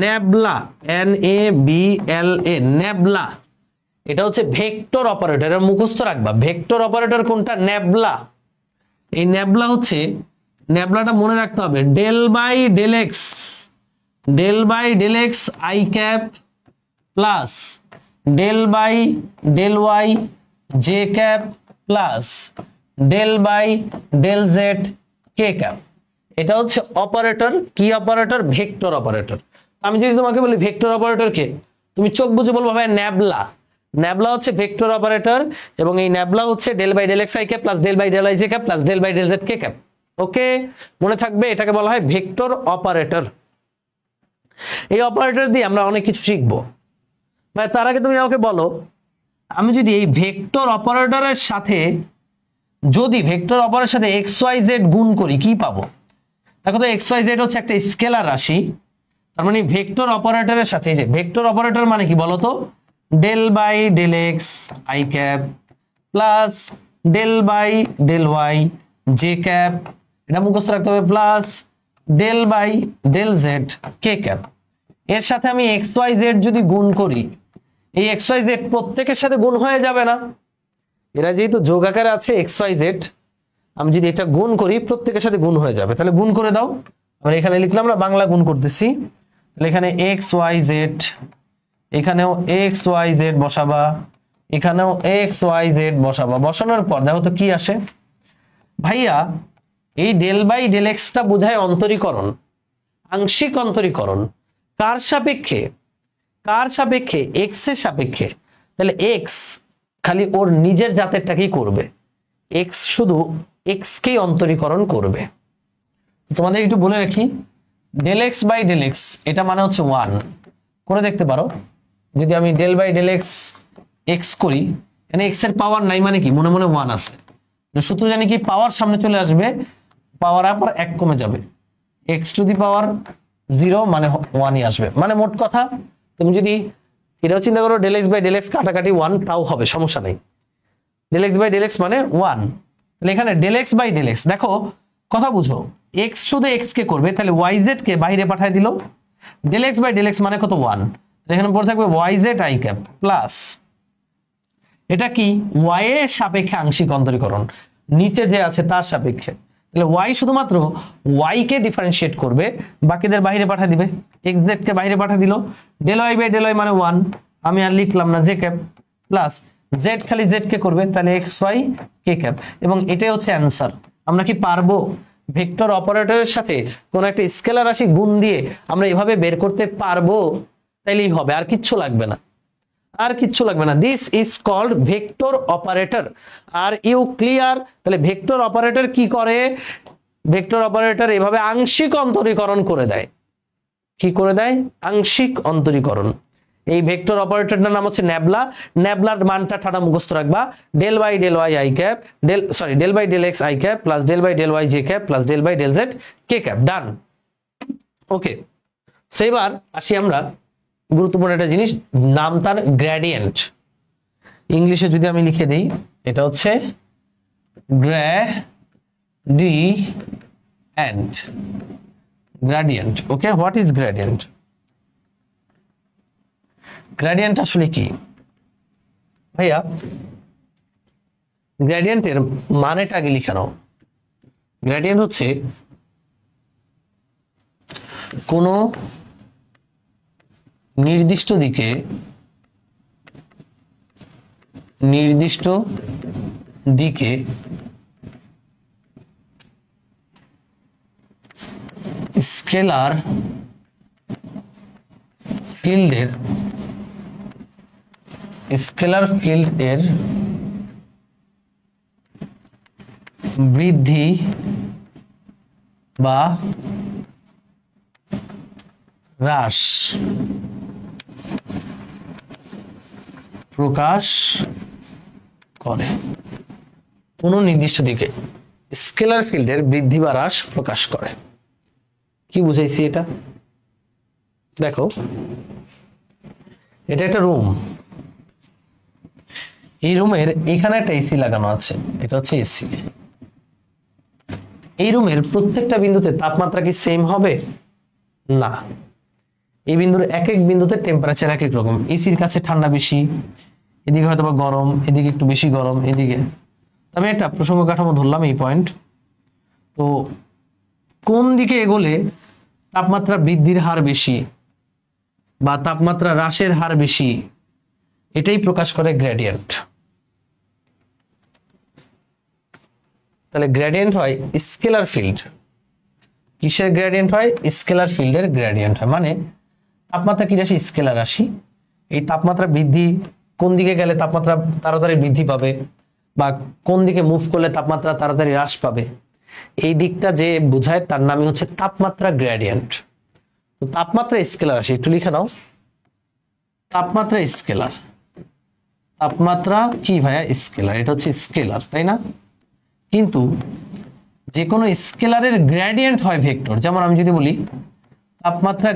Nabla, NABLA, nabla. এটা হচ্ছে ভেক্টর অপারেটর, এর মুখস্থ রাখবা। ভেক্টর অপারেটর কোনটা? নেবলা। এই নেবলা হচ্ছে, নেবলাটা মনে রাখতে হবে, del by del x, del by del x i cap plus del by del y j cap plus del by del z k cap. এটা হচ্ছে অপারেটর। কি অপারেটর? Vector operator. আমি যদি তোমাকে বলি ভেক্টর অপারেটর কে, তুমি চোখ বুঝে বলবো ভাই নেবলা। নেবলা হচ্ছে ভেক্টর অপারেটর, এবং এই নেবলা হচ্ছে del by del x i cap plus del by del y j cap plus del by del z k cap. Okay, মনে থাকবে, এটাকে বলা হয় ভেক্টর অপারেটর। এই অপারেটর দিয়ে আমরা অনেক কিছু শিখবো। মানে তার আগে তুমি আমাকে বলো, আমি যদি এই ভেক্টর অপারেটরের সাথে, যদি ভেক্টর অপারেটরের সাথে এক্স ওয়াই জেড গুণ করি, কি পাবো? দেখো তো, এক্স ওয়াই জেড হচ্ছে একটা স্কেলার রাশি। তার মানে ভেক্টর অপারেটরের সাথে, যে ভেক্টর অপারেটর মানে কি বলতো? Del by del x i cap plus del by del y j cap, এটা মুখস্থ রাখতে হবে, plus del by del z k cap. এর সাথে আমি এক্স ওয়াই জেড যদি গুণ করি, এই এক্স ওয়াই জেড প্রত্যেকের সাথে গুণ হয়ে যাবে না? এরা যেহেতু যোগ আকারে আছে এক্স ওয়াই জেড, আমি যদি এটা গুণ করি প্রত্যেকের সাথে গুণ হয়ে যাবে। তাহলে গুণ করে দাও। আমরা এখানে লিখলাম না, বাংলা গুণ করতেছি। তাহলে এখানে এক্স ওয়াই জেড, এখানেও এক্স ওয়াই জেড বসাবা, এখানেও এক্স ওয়াই জেড বসাবা। বসানোর পর দেখো তো কি আসে। ভাইয়া, এই ডেল বাই ডেল এক্সটা বোঝায় অন্তরীকরণ, আংশিক অন্তরীকরণ। কার সাপেক্ষে? কার সাপেক্ষে? এক্স এর সাপেক্ষে। তাহলে এক্স খালি ওর নিজের জাতেরটাকেই করবে, এক্স শুধু এক্স কেই অন্তরীকরণ করবে। তোমাদের একটু বলে রাখি, del x by del x এটা মানে হচ্ছে 1 করে দেখতে পারো। যদি আমি del by del x x করি, এখানে এক্স এর পাওয়ার নাই মানে কি? মনে মনে 1 আছে। সূত্র জানি কি, পাওয়ার সামনে চলে আসবে, পাওয়ার আবার 1 কমে যাবে, এক্স টু দি পাওয়ার 0 মানে 1ই আসবে। মানে মোট কথা, তুমি যদি এটাও চিন্তা করো, del x by del x কাটাকাটি 1, তাও হবে, সমস্যা নেই। Del x by del x মানে 1। তাহলে এখানে del x by del x, দেখো কথা বুঝো, এক্স শুধু এক্স কে করবে, তাহলে ওয়াই জেড কে বাইরে পাঠিয়ে দিল। Del x by del x মানে কত? 1। এখানে পড়ে থাকবে y z i cap plus, এটা কি? ওয়াই এর সাপেক্ষে আংশিক অন্তরীকরণ, নিচে যে আছে তার সাপেক্ষে। তাহলে ওয়াই শুধুমাত্র ওয়াই কে ডিফারেন্সিয়েট করবে, বাকিদের বাইরে পাঠিয়ে দিবে। এক্স জেড কে বাইরে পাঠিয়ে দিল, del y by del y মানে 1, আমি আর লিখলাম না, জে ক্যাপ প্লাস জেড খালি জেড কে করবে, তাহলে এক্স ওয়াই কে ক্যাপ। এবং এটাই হচ্ছে অ্যান্সার। আমরা কি পারবো ভেক্টর অপারেটরের সাথে কোন একটা স্কেলার রাশি গুণ দিয়ে আমরা এভাবে বের করতে পারবো? তাইলেই হবে, আর কিচ্ছু লাগবে না। আর কিচ্ছু লাগবে না। This is called vector operator. Are you clear? তাহলে ভেক্টর অপারেটর কি করে? ভেক্টর অপারেটর এভাবে আংশিক অন্তরীকরণ করে দেয়। কি করে দেয়? আংশিক অন্তরীকরণ। এই ভেক্টর অপারেটরটার নাম হচ্ছে ন্যাবলা। ন্যাবলার মানটা ঠাডা মুখস্থ রাখবা, del by del y i cap, del by del x i cap plus del by del y j cap plus del by del z k cap. Done. Okay, so এবার আসি আমরা গুরুত্বপূর্ণ একটা জিনিস, নাম তার গ্রেডিয়েন্ট। ইংলিশে যদি আমি লিখে দিই, এটা হচ্ছে gradient. Okay, what is gradient? Gradient আসলে কি ভাইয়া? গ্রেডিয়েন্টের মানেটা আগে লিখে নাও। গ্রেডিয়েন্ট হচ্ছে কোনো নির্দিষ্ট দিকে স্কেলার ফিল্ডের বৃদ্ধি বা হ্রাস প্রকাশ করে। কোন নির্দিষ্ট দিকে স্কেলার ফিল্ডের বৃদ্ধি বা হ্রাস প্রকাশ করে। কি বুঝাইছি এটা? দেখো, এটা একটা রুম। এই রুমের এখানে একটা এসি লাগানো আছে, এটা হচ্ছে এসি। এই রুমের প্রত্যেকটা বিন্দুতে তাপমাত্রা কি সেম হবে? না। এই বিন্দুর এক এক বিন্দুতে টেম্পারেচার এক এক রকম। এসির কাছে ঠান্ডা বেশি, এদিকে হয়তো বা গরম, এদিকে একটু বেশি গরম, এদিকে। আমি একটা প্রসঙ্গ কাঠামো ধরলাম এই পয়েন্ট। তো কোন দিকে এগোলে তাপমাত্রা বৃদ্ধির হার বেশি বা তাপমাত্রা হ্রাসের হার বেশি, এটাই প্রকাশ করে গ্রেডিয়েন্ট। তাহলে গ্রেডিয়েন্ট হয় স্কেলার ফিল্ড। কিসের গ্রেডিয়েন্ট হয়? স্কেলার ফিল্ডের গ্রেডিয়েন্ট হয়। মানে তাপমাত্রা কি রাশি? স্কেলার রাশি। এই তাপমাত্রা বৃদ্ধি কোন দিকে গেলে তাপমাত্রা তাড়াতাড়ি বৃদ্ধি পাবে বা কোন দিকে মুভ করলে তাপমাত্রা তাড়াতাড়ি হ্রাস পাবে, এই দিকটা যে বোঝায় তার নামই হচ্ছে তাপমাত্রা গ্রেডিয়েন্ট। তো তাপমাত্রা স্কেলার রাশি, একটু লিখে নাও। তাপমাত্রা স্কেলার। তাপমাত্রা কি ভাইয়া? স্কেলার। এটা হচ্ছে স্কেলার, তাই না? কিন্তু যে কোনো স্কেলারের গ্রেডিয়েন্ট হয় ভেক্টর। যেমন আমি যদি বলি তাপমাত্রা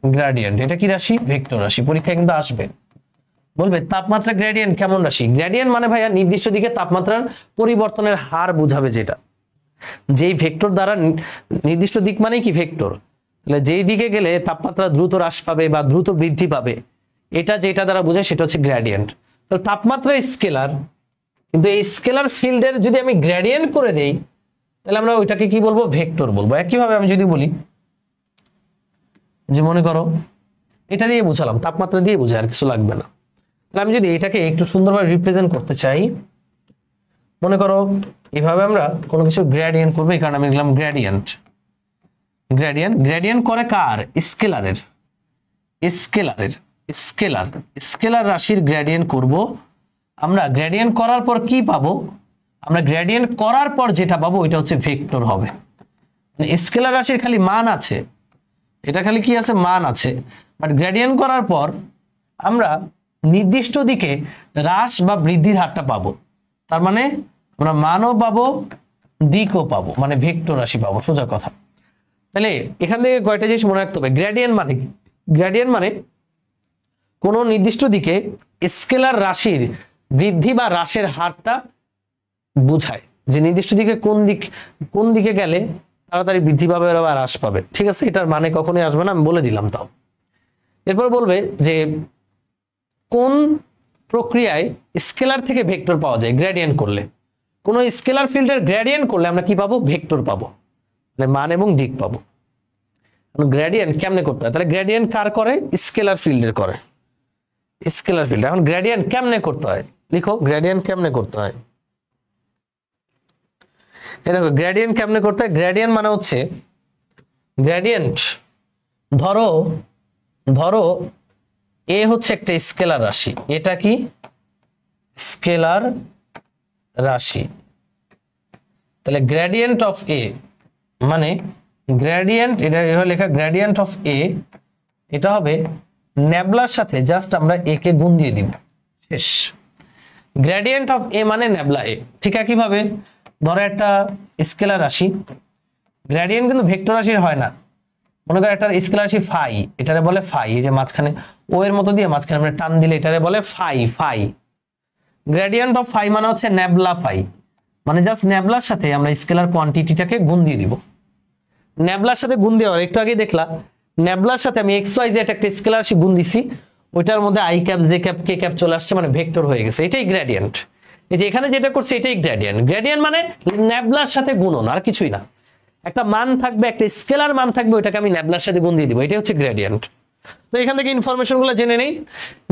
গ্রেডিয়েন্ট, এটা কি রাশি? ভেক্টর রাশি। পরীক্ষায় কিন্তু আসবে, বলবে তাপমাত্রা গ্রেডিয়েন্ট কেমন রাশি? গ্রেডিয়েন্ট মানে ভাইয়া নির্দিষ্ট দিকে তাপমাত্রার পরিবর্তনের হার বোঝাবে, যেই ভেক্টর দ্বারা, নির্দিষ্ট দিক মানেই কি ভেক্টর। তাহলে যেই দিকে গেলে তাপমাত্রা দ্রুত হ্রাস পাবে বা দ্রুত বৃদ্ধি পাবে, এটা যেটা দ্বারা বোঝায় সেটা হচ্ছে গ্রেডিয়েন্ট। তো তাপমাত্রা স্কেলার, কিন্তু এই স্কেলার ফিল্ডের যদি আমি গ্রেডিয়েন্ট করে দেই, তাহলে আমরা ওইটাকে কি বলবো? ভেক্টর বলবো। একইভাবে আমি যদি বলি যে মনে করো এটা দিয়ে বুঝালাম, তাপমাত্রা দিয়ে বুঝে, আর কিছু লাগবে না। তাহলে আমি যদি এটাকে একটু সুন্দরভাবে রিপ্রেজেন্ট করতে চাই, মনে করো এভাবে আমরা কোনো কিছু গ্রেডিয়েন্ট করবো। এই কারণে আমি লিখলাম গ্রেডিয়েন্ট। গ্রেডিয়েন্ট করে কার? স্কেলারের। স্কেলার রাশির গ্রেডিয়েন্ট করব আমরা। গ্রেডিয়েন্ট করার পর কি পাবো? আমরা গ্রেডিয়েন্ট করার পর যেটা পাবো ওইটা হচ্ছে ভেক্টর হবে। স্কেলার রাশির খালি মান আছে, এটা খালি কি আছে? মান আছে। বাট গ্রেডিয়েন্ট করার পর আমরা নির্দিষ্ট দিকে হ্রাস বা বৃদ্ধির হারটা পাবো। তার মানে আমরা মানও পাবো, দিকও পাবো, মানে ভেক্টর রাশি পাবো, সোজা কথা। তাহলে এখান থেকে কয়টা জিনিস মনে রাখতে হবে। গ্রেডিয়েন্ট মানে কি? গ্রেডিয়েন্ট মানে কোনো নির্দিষ্ট দিকে স্কেলার রাশির বৃদ্ধি বা হ্রাসের হারটা বোঝায়, যে নির্দিষ্ট দিকে কোন দিকে গেলে তাড়াতাড়ি বৃদ্ধি পাবে বা হ্রাস পাবে। ঠিক আছে, এটার মানে কখনোই আসবে না, আমি বলে দিলাম। তাও এরপর বলবে যে কোন প্রক্রিয়ায় স্কেলার থেকে ভেক্টর পাওয়া যায়? গ্রেডিয়েন্ট করলে, কোনো স্কেলার ফিল্ডের গ্রেডিয়েন্ট করলে আমরা কি পাবো? ভেক্টর পাবো, মানে মান এবং দিক পাবো। গ্রেডিয়েন্ট কেমনে করতে হয়? তাহলে গ্রেডিয়েন্ট কার করে? স্কেলার ফিল্ডের করে। Scalar field. এখন গ্রেডিয়েন্ট কেমনে করতে হয়? লিখো, গ্রেডিয়েন্ট কেমনে করতে হয়। দেখো গ্রেডিয়েন্ট কেমনে করতে হয়। গ্রেডিয়েন্ট মানে হচ্ছে, গ্রেডিয়েন্ট ধরো ধরো এ হচ্ছে একটা স্কেলার রাশি, এটা কি স্কেলার রাশি, তাহলে গ্রেডিয়েন্ট অফ এ মানে গ্রেডিয়েন্ট, এটা লেখা গ্রেডিয়েন্ট অফ এ, এটা হবে নেবলার সাথে জাস্ট আমরা এ কে গুণ দিয়ে দিব, শেষ। গ্রেডিয়েন্ট অফ এ মানে নেবলা এ। ঠিক একইভাবে ধরো একটা স্কেলার রাশি, গ্রেডিয়েন্ট কিন্তু ভেক্টর রাশির হয় না। মনে করো একটা স্কেলার রাশি ফাই, এটারে বলে ফাই, এই যে মাঝখানে ও এর মতো দিয়ে মাঝখানে আমরা টান দিলে এটারে বলে phi. Phi gradient of phi মানে হচ্ছে নেবলা ফাই, মানে জাস্ট নেবলার সাথে আমরা স্কেলার কোয়ান্টিটিটাকে গুণ দিয়ে দিব। নেবলার সাথে গুণ দেওয়ার একটু আগে দেখলাম, নেবলার সাথে আমি এক্স ওয়াই জেড একটা স্কেলার রাশি গুণ দিছি, ওইটার মধ্যে I cap J cap K cap চলে আসছে, মানে ভেক্টর হয়ে গেছে, এটাই গ্রেডিয়েন্ট। এই যে এখানে যেটা করছে এটাই গ্রেডিয়েন্ট। গ্রেডিয়েন্ট মানে নেবলার সাথে গুণন, আর কিছুই না। একটা মান থাকবে, একটা স্কেলার মান থাকবে, ওইটাকে আমি নেবলার সাথে গুণ দিয়ে দিব, এটাই হচ্ছে গ্রেডিয়েন্ট। তো এখান থেকে ইনফরমেশন গুলো জেনে নেই।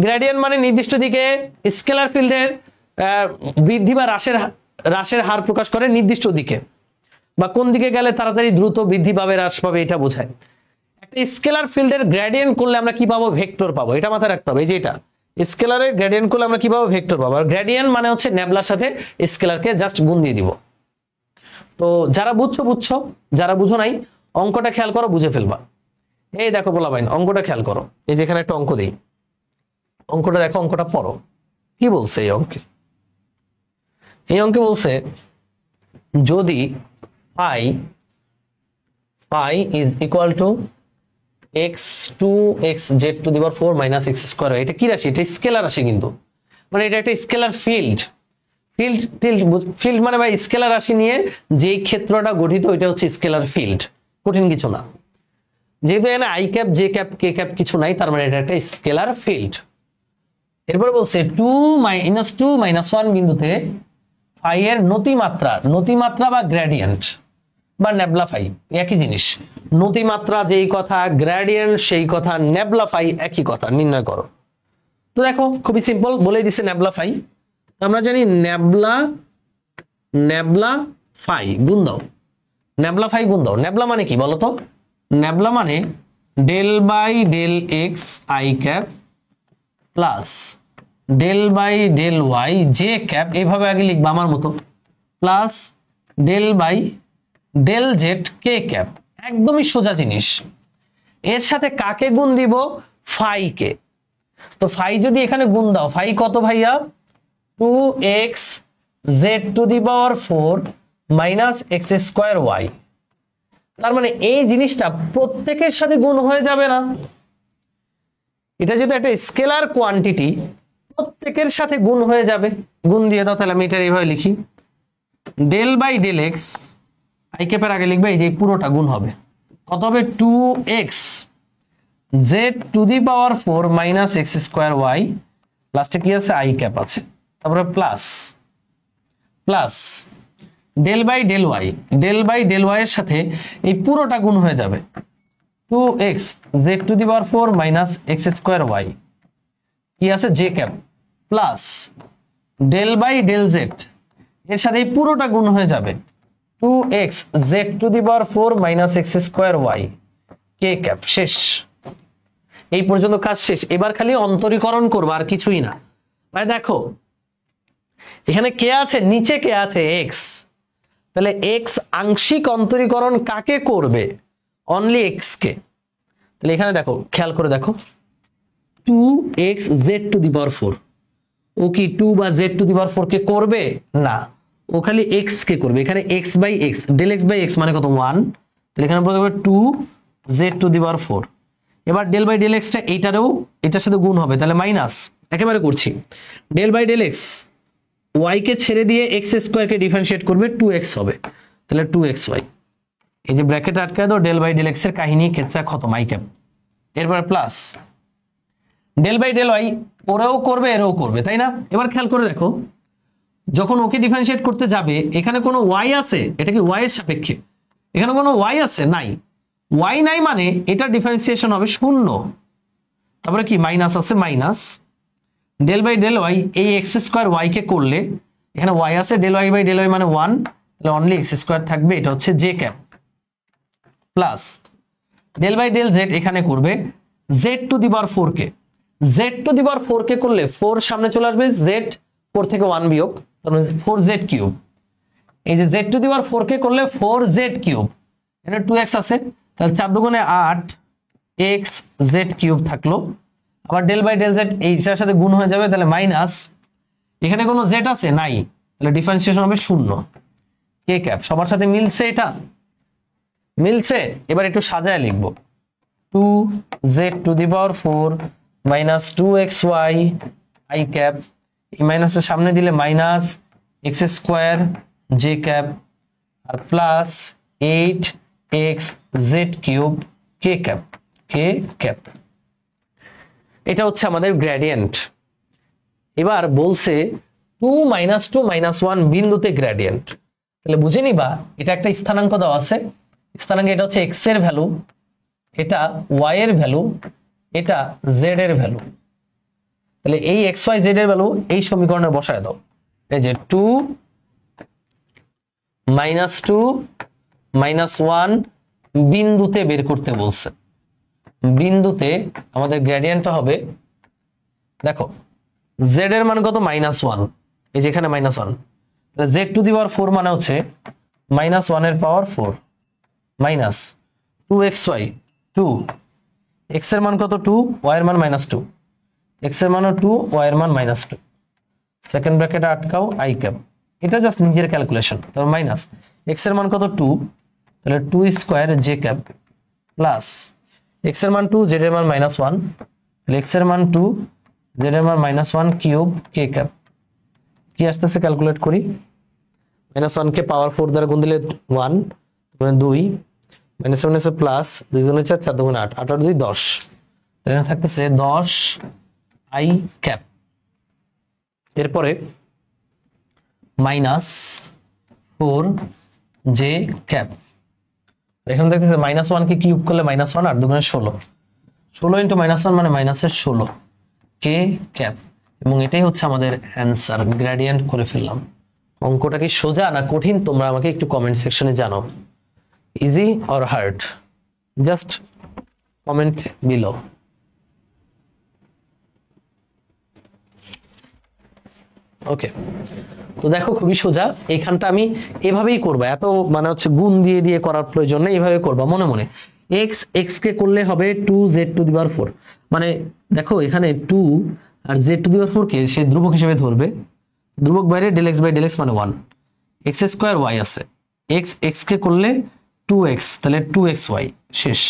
গ্রেডিয়েন্ট মানে নির্দিষ্ট দিকে স্কেলার ফিল্ডের বৃদ্ধি বা হ্রাসের হার প্রকাশ করে নির্দিষ্ট দিকে, বা কোন দিকে গেলে তাড়াতাড়ি দ্রুত বৃদ্ধি পাবে হ্রাস পাবে এটা বোঝায়। একটা স্কেলার ফিল্ডের গ্রেডিয়েন্ট করলে আমরা কি পাবো? ভেক্টর পাবো, এটা মাথায় রাখতে হবে। এই যে এটা স্কেলারের গ্রেডিয়েন্ট করলে আমরা কি পাবো? ভেক্টর পাবো। আর গ্রেডিয়েন্ট মানে হচ্ছে নেবলার সাথে স্কেলারকে জাস্ট গুণ দিয়ে দিব। তো যারা বুঝছো বুঝছো, যারা বুঝো নাই অঙ্কটা খেয়াল করো, বুঝে ফেলবা। এই দেখো পোলাপাইন, অঙ্কটা খেয়াল করো, এই যেখানে একটা অঙ্ক দেই, অঙ্কটা দেখো, অঙ্কটা পড়ো কি বলছে এই অঙ্কে। এই অঙ্কে বলছে যদি phi is equal to x2x(z⁴ - x²), এটা কি রাশি? এটা স্কেলার রাশি, কিন্তু মানে এটা একটা স্কেলার ফিল্ড। ফিল্ড মানে ভাই স্কেলার রাশি নিয়ে যেই ক্ষেত্রটা গঠিত ওইটা হচ্ছে স্কেলার ফিল্ড, কঠিন কিছু না। যেহেতু এখানে I cap J cap K cap কিছু নাই, তার মানে এটা একটা স্কেলার ফিল্ড। এরপরে বলছে 2 - 1 বিন্দুতে ফাই এর নতিমাত্রা বা গ্রেডিয়েন্ট বা নেবলা ফাই একই জিনিস। নতিমাত্রা যেই কথা, গ্রেডিয়েন্ট সেই কথা, নেবলা ফাই একই কথা, নির্ণয় করো। তো দেখো খুবই সিম্পল, বলেই দিছে নেবলা ফাই। আমরা জানি নেবলা ফাই গুণ দাও, নেবলা ফাই গুণ দাও। নেবলা মানে কি বলতো? নেবলা মানে del by del x i cap plus del by del y j cap, এইভাবে আগে লিখবা আমার মতো, plus del by del z k cap. একদমই সোজা জিনিস। এর সাথে কাকে গুণ দিব? ফাই কে। তো ফাই যদি এখানে গুণ দাও, ফাই কত ভাইয়া? 2x(z⁴ - x²y)। তার মানে এই জিনিসটা প্রত্যেকের সাথে গুণ হয়ে যাবে না? এটা যেহেতু একটা স্কেলার কোয়ান্টিটি, প্রত্যেকের সাথে গুণ হয়ে যাবে। গুণ দিয়ে দাও, তাহলে আমি এটা এইভাবে লিখি, del by del x, i ক্যাপের আগে লিখবে, এই যে পুরোটা গুণ হবে, কত হবে? 2x(z⁴ - x²y), লাস্টে কি আছে? আই ক্যাপ আছে, তারপরে plus del by del y এর সাথে এই পুরোটা গুণ হয়ে যাবে, 2x(z⁴ - x²y), কি আছে? J cap, plus del by del z এর সাথে এই পুরোটা গুণ হয়ে যাবে, 2x(z⁴ - x²y), কে ক্যাপ। শেষ, এই পর্যন্ত কাজ শেষ। এবার খালি অন্তরীকরণ করবো, আর কিছুই না। ভাই দেখো এখানে কে আছে, নিচে কে আছে? এক্স। তাহলে এক্স আংশিক অন্তরীকরণ কাকে করবে? অনলি এক্স কে। তাহলে এখানে দেখো, খেয়াল করে দেখো, 2x(z⁴), ও কি 2 বা z⁴ কে করবে না, ও খালি এক্স কে করবে। এখানে x by x, del x by x মানে কত? 1। তাহলে এখানে বলতে হবে 2z⁴। এবার ডেল বাই ডেল এক্সটা এইটারও এটার সাথে গুণ হবে, তাহলে মাইনাস, একেবারে করছি, del by del x y কে ছেড়ে দিয়ে x² কে ডিফারেন্সিয়েট করবে, 2x হবে, তাহলে 2xy। এই যে ব্র্যাকেট আটকায় দাও, ডেল বাই ডেল এক্স এর কাহিনী কেচ্চা খতম, আই ক্যাপ। এরপর plus del by del y, ওরাও করবে এরাও করবে, তাই না? এবার খেয়াল করে দেখো, যখন ওকে ডিফারেন্সিয়েট করতে যাবে, এখানে কোনো ওয়াই আছে? এটা কি ওয়াই এর সাপেক্ষে? এখানে কোনো ওয়াই আছে? নাই। ওয়াই নাই মানে এটা ডিফারেন্সিয়েশন হবে 0। তারপরে কি মাইনাস আছে, minus del by del y, এই x² কে করলে এখানে ওয়াই আছে, del y by del y মানে 1, তাহলে অনলি x² থাকবে, এটা হচ্ছে j cap, plus del by del z এখানে করবে, জেড টু দি পাওয়ার 4 কে, জেড টু দি পাওয়ার 4 কে করলে 4 সামনে চলে আসবে, জেড 4 থেকে 1 বিয়োগ, তার মানে 4z কিউব। এই যে জেড টু দি পাওয়ার 4 কে করলে 4z কিউব, এখানে 2x আছে, তাহলে 4 দুগুণে 8 x z কিউব থাকলো। আবার ডেল বাই ডেল জেড এইটার সাথে গুণ হয়ে যাবে, তাহলে মাইনাস, এখানে কোনো জেড আছে নাই, তাহলে ডিফারেন্সিয়েশন হবে 0 কে ক্যাপ। সবার সাথে মিলছে? এটা মিলছে। এবার একটু সাজায় লিখবো, 2z to the power 4 minus 2xy i cap, এই মাইনাসের সামনে দিলে minus x square j cap আর plus 8xz cube k cap, k cap. এটা হচ্ছে আমাদের গ্রেডিয়েন্ট। এবার বলছে 2 - 2 - 1 বিন্দুতে গ্রেডিয়েন্ট, তাহলে বুঝে নিবা এটা একটা স্থানাঙ্ক দেওয়া আছে, স্থানাঙ্ক এটা হচ্ছে x এর ভ্যালু, এটা y এর ভ্যালু, এটা z এর ভ্যালু। তাহলে এই x y z এর ভ্যালু এই সমীকরণে বসায় দাও। এই যে 2 - 2 - 1 বিন্দুতে বের করতে বলছে। বিন্দুতে আমাদের গ্রেডিয়েন্টটা হবে, দেখো z এর মান কত? -1, এই যে এখানে -1, তাহলে z টু দি পাওয়ার 4 মানে হচ্ছে -1 এর পাওয়ার 4 মাইনাস 2xy 2, x এর মান কত? 2, y এর মান -2, x এর মানও 2, y এর মান -2, সেকেন্ড ব্র্যাকেটে আটকাও i ক্যাপ, এটা জাস্ট নিজের ক্যালকুলেশন। তাহলে মাইনাস x এর মান কত? 2, তাহলে 2 square j cap plus x এর মান 2, z এর মান -1, তাহলে x এর মান 2, z এর মান -1 কিউব k ক্যাপ। কি আসতেছে ক্যালকুলেট করি, -1 কে পাওয়ার 4 দ্বারা গুণ দিলে 1, মানে 2, -1 প্লাস 2 গুণ 4, 4 গুণ 8, 8 আর 2 10, এখানে থাকতেছে 10 i ক্যাপ। এরপরে -4 j ক্যাপ, এখানে দেখতেছে -1 কে কিউব করলে -1 আর 2 গুণে 16, 16 ইন্টু -1 মানে -16 কে ক্যাপ। এবং এটাই হচ্ছে আমাদের অ্যান্সার। গ্রেডিয়েন্ট করে ফেললাম। অঙ্কটা কি সোজা না কঠিন তোমরা আমাকে একটু কমেন্ট সেকশনে জানাও, easy or hard, just comment below. Okay, তো দেখো খুবই সোজা। এইখানটা আমি এভাবেই করবা, এত মানে হচ্ছে গুণ দিয়ে দিয়ে করার প্রয়োজন নেই, এইভাবে করবা মনে মনে। x কে করলে হবে 2z টু দি পাওয়ার 4, মানে দেখো এখানে 2 আর z টু দি পাওয়ার 4 কে সে ধ্রুবক হিসেবে ধরবে, ধ্রুবক বাইরে del x by del x মানে 1, x স্কয়ার y আছে, x কে করলে 2x, তাহলে 2xy শেষ।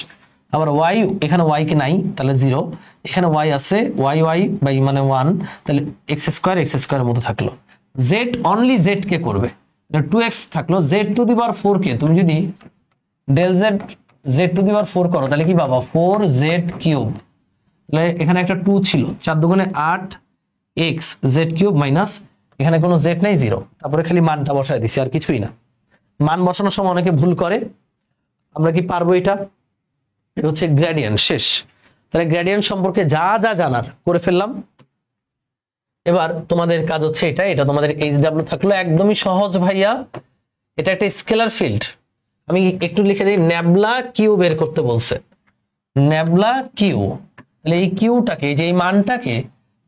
আবার y, এখানে y কে নাই তাহলে 0, এখানে y আছে, y বাই মানে 1, তাহলে x স্কয়ার মতো থাকলো। z অনলি z কে করবে, 2x থাকলো। z টু দি পাওয়ার 4 কে তুমি যদি del z two the power 4 করো তাহলে কি পাবা? 4z কিউব, তাহলে এখানে একটা 2 ছিল, 4 দুগুণে 8 x z কিউব মাইনাস, এখানে কোনো z নাই 0, তারপরে খালি মানটা বসায় দিছি আর কিছুই না। মান বসানোর সময় অনেকে ভুল করে, আমরা কি পারবো এটা? এটা হচ্ছে গ্রেডিয়েন্ট, শেষ। তাহলে গ্রেডিয়েন্ট সম্পর্কে যা যা জানার করে ফেললাম। এবার তোমাদের কাজ হচ্ছে এটা তোমাদের HW থাকলো, একদমই সহজ ভাইয়া। এটা একটা স্কেলার ফিল্ড, আমি একটু লিখে দিই, ন্যাবলা কিউ বের করতে বলছে, ন্যাবলা কিউ। তাহলে এই কিউটাকে, যে এই মানটাকে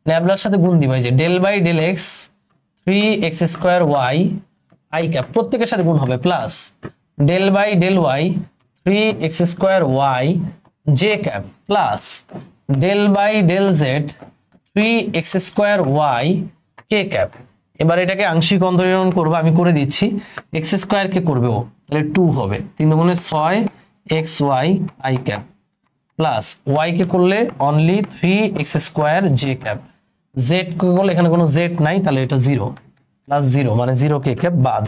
ন্যাবলার সাথে গুণ দিবা, যে del by del x 3x square y i cap, প্রত্যেকের সাথে গুণ হবে, plus del by del y 3x square y j cap, plus del by del z 3x square y k cap. এবার এটাকে আংশিক অন্তরীকরণ করবো, আমি করে দিচ্ছি। x স্কয়ার কে করবে ও, তাহলে 2 হবে, 3 দুগুণে 6xy i cap, plus y কে করলে only 3x square j cap, z কে করলে এখানে কোনো z নাই, তাহলে এটা 0, প্লাস 0 মানে 0 k ক্যাপ বাদ।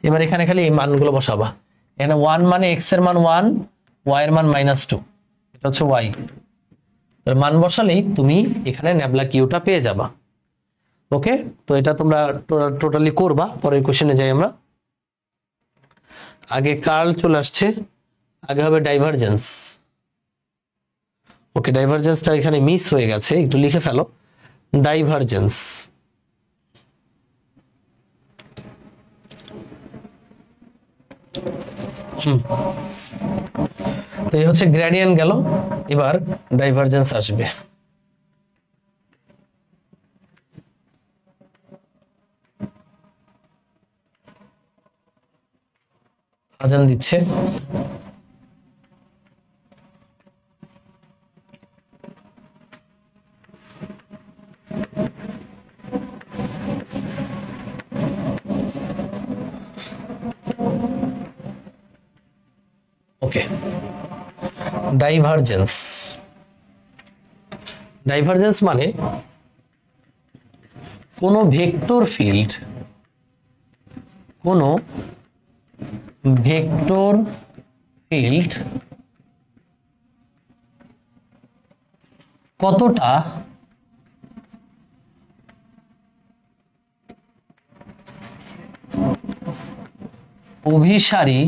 এবার এখানে খালি এই মানগুলো বসাবা, এখানে 1 মানে x এর মান 1, y এর মান -2, এটা হচ্ছে y। এর মান বসালেই তুমি এখানে ন্যাবলা কিউটা পেয়ে যাবা। ওকে, তো এটা তোমরা টোটালি করবা। পরের কোশ্চেনে যাই আমরা। আগে কার্ল চলে আসছে, আগে হবে ডাইভারজেন্স। ওকে, ডাইভারজেন্সটা এখানে মিস হয়ে গেছে, একটু লিখে ফেলো, ডাইভারজেন্স। তো এই হচ্ছে গ্রেডিয়েন্ট গেল, এবার ডাইভারজেন্স আসবে। আজান দিচ্ছে। ওকে, ডাইভারজেন্স। ডাইভারজেন্স মানে কোন ভেক্টর ফিল্ড, কোন ভেক্টর ফিল্ড কতটা অভিসারী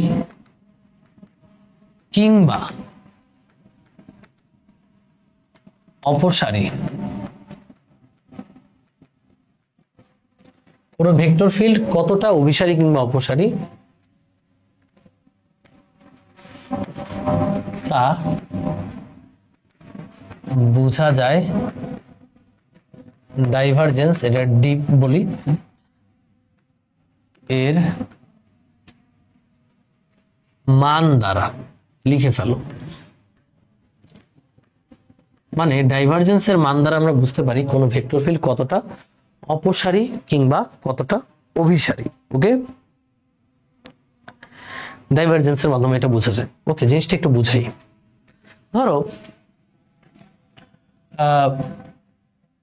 কিংবা অপসারী, কোন ভেক্টর ফিল্ড কতটা অভিসারী কিংবা অপসারী তা বোঝা যায় ডাইভারজেন্স, এটা ডিপ বলি, এর মান দ্বারা। লিখে ফেলো। মানে ডাইভারজেন্সের মান দ্বারা আমরা বুঝতে পারি কোন ভেক্টর ফিল্ড কতটা অপসারী কিংবা কতটা অভিসারী। ওকে, ডাইভারজেন্সের মাধ্যমে এটা বোঝা যায়। ওকে, জিনিসটা একটু বুঝাই। ধরো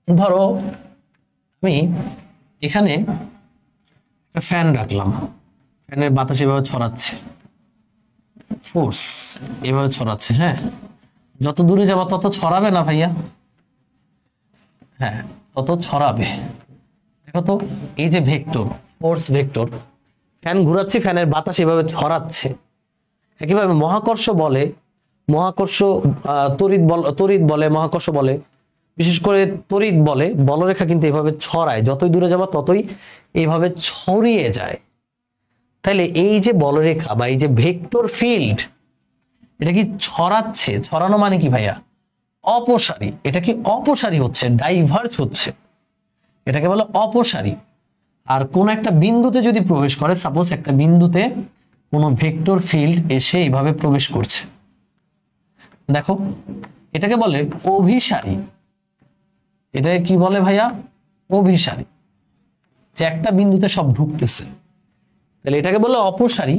ধরো আমি এখানে একটা ফ্যান রাখলাম, ফ্যানের বাতাস এভাবে ছড়াচ্ছে, ফোর্স এভাবে ছড়াচ্ছে। হ্যাঁ, যত দূরে যাবা তত ছড়াবে না ভাইয়া? হ্যাঁ, তত ছড়াবে। দেখো তো, এই যে ভেক্টর, ফোর্স ভেক্টর, ফ্যান ঘুরাচ্ছি, ফ্যানের বাতাস এভাবে ছড়াচ্ছে। একইভাবে মহাকর্ষ বলে, মহাকর্ষ তড়িৎ বলে, মহাকর্ষ বলে, বিশেষ করে তড়িৎ বলে, বলরেখা কিন্তু এভাবে ছড়ায়, যতই দূরে যাবা ততই এইভাবে ছড়িয়ে যায়। তাহলে এই যে বলরেখা বা এই যে ভেক্টর ফিল্ড, এটা কি ছড়াচ্ছে? ছড়ানো মানে কি ভাইয়া? অপসারী। এটা কি অপসারী হচ্ছে, ডাইভার্জ হচ্ছে, এটাকে বলে অপসারী। আর কোন একটা বিন্দুতে যদি প্রবেশ করে, সাপোজ একটা বিন্দুতে কোন ভেক্টর ফিল্ড এসে এইভাবে প্রবেশ করছে, দেখো এটাকে বলে অভিসারী। এটাকে কি বলে ভাইয়া? অভিসারী, যে একটা বিন্দুতে সব ঢুকতেছে। তাহলে এটাকে বলে অপসারী।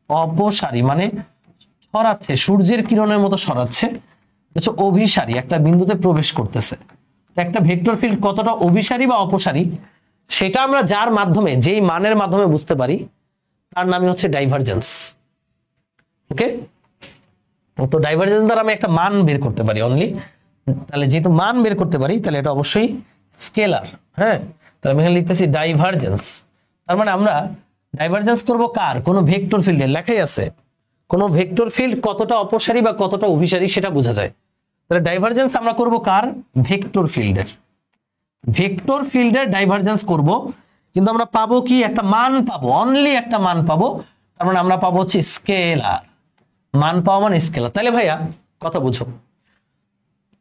অপসারী মানে ছড়াচ্ছে, সূর্যের কিরণের মতো ছড়াচ্ছে। অভিসারী, একটা বিন্দুতে প্রবেশ করতেছে। একটা ভেক্টর ফিল্ড কতটা অভিসারী বা অপসারী, সেটা আমরা যার মাধ্যমে, যেই মানের মাধ্যমে বুঝতে পারি, তার নামই হচ্ছে ডাইভারজেন্স। ওকে, তো ডাইভারজেন্স দ্বারা আমি একটা মান বের করতে পারি অনলি। তাহলে যেহেতু মান বের করতে পারি, তাহলে এটা অবশ্যই স্কেলার। হ্যাঁ, তাহলে আমি এখানে লিখতেছি ডাইভারজেন্স। তার মানে আমরা ডাইভারজেন্স করব কার? কোন ভেক্টর ফিল্ডের। লেখাই আছে কোন ভেক্টর ফিল্ড কতটা অপসারী বা কতটা অভিসারী সেটা বোঝা যায়। তাহলে ডাইভারজেন্স আমরা করব কার? ভেক্টর ফিল্ডের। ভেক্টর ফিল্ডের ডাইভারজেন্স করব, কিন্তু আমরা পাবো কি? একটা মান পাবো, অনলি একটা মান পাবো। তার মানে আমরা পাবো হচ্ছে স্কেলার। মান পাওয়া মানে স্কেলার। তাহলে ভাইয়া কথা বুঝো,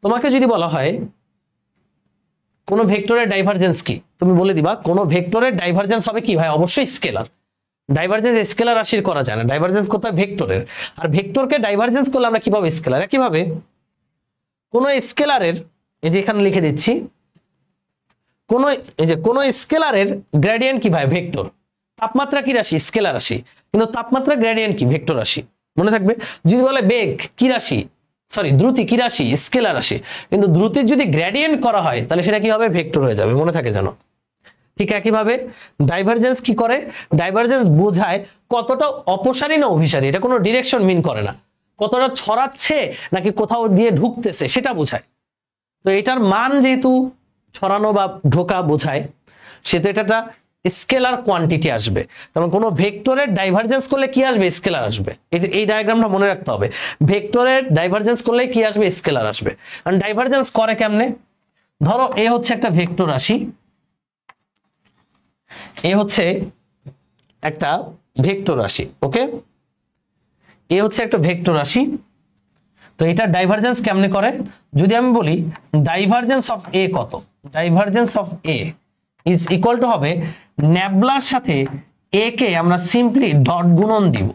তোমাকে যদি বলা হয় কোন ভেক্টরের ডাইভারজেন্স কি, তুমি বলে দিবা কোন ভেক্টরের ডাইভারজেন্স হবে কি ভাই? অবশ্যই স্কেলার। ডাইভারজেন্স স্কেলার রাশির করা যায় না, ডাইভারজেন্স করতে হয় ভেক্টরের। আর ভেক্টরকে ডাইভারজেন্স করলে আমরা কিভাবে? স্কেলার। কিভাবে? কোন স্কেলারের, এই যে এখানে লিখে দিচ্ছি, কোন এই যে কোন স্কেলারের গ্রেডিয়েন্ট কি ভাই? ভেক্টর। তাপমাত্রা কি রাশি? স্কেলার রাশি। কিন্তু তাপমাত্রা গ্রেডিয়েন্ট কি? ভেক্টর রাশি। মনে থাকবে। যদি বলে বেগ কি রাশি, সরি দ্রুতি কি রাশি? স্কেলার রাশি। কিন্তু দ্রুতির যদি গ্রেডিয়েন্ট করা হয় তাহলে সেটা কি হবে? ভেক্টর হয়ে যাবে। মনে থাকে জানো। ঠিক একইভাবে ডাইভারজেন্স কি করে? ডাইভারজেন্স বোঝায় কতটা অপসারী না অভিসারী। এটা কোনো ডিরেকশন মিন করে না, কতটা ছড়াচ্ছে নাকি কোথাও দিয়ে ঢুকতেছে সেটা বোঝায়। তো এটার মান যেহেতু ছড়ানো বা ঢোকা বোঝায়, সেটা এটা স্কেলার কোয়ান্টিটি আসবে। তখন কোনো ভেক্টরের ডাইভারজেন্স করলে কি আসবে? স্কেলার আসবে। এই ডায়াগ্রামটা মনে রাখতে হবে। ভেক্টরের ডাইভারজেন্স করলে কি আসবে? স্কেলার আসবে। কারণ ডাইভারজেন্স করে কেমনে? ধরো এ হচ্ছে একটা ভেক্টর রাশি, এ হচ্ছে একটা ভেক্টর রাশি। ওকে, এ হচ্ছে একটা ভেক্টর রাশি, তো এটা ডাইভারজেন্স কেমনে করে, যদি আমি বলি ডাইভারজেন্স অফ এ কত, divergence of A is equal to হবে ন্যাবলার সাথে এ কে আমরা সিম্পলি ডট গুণন দিব,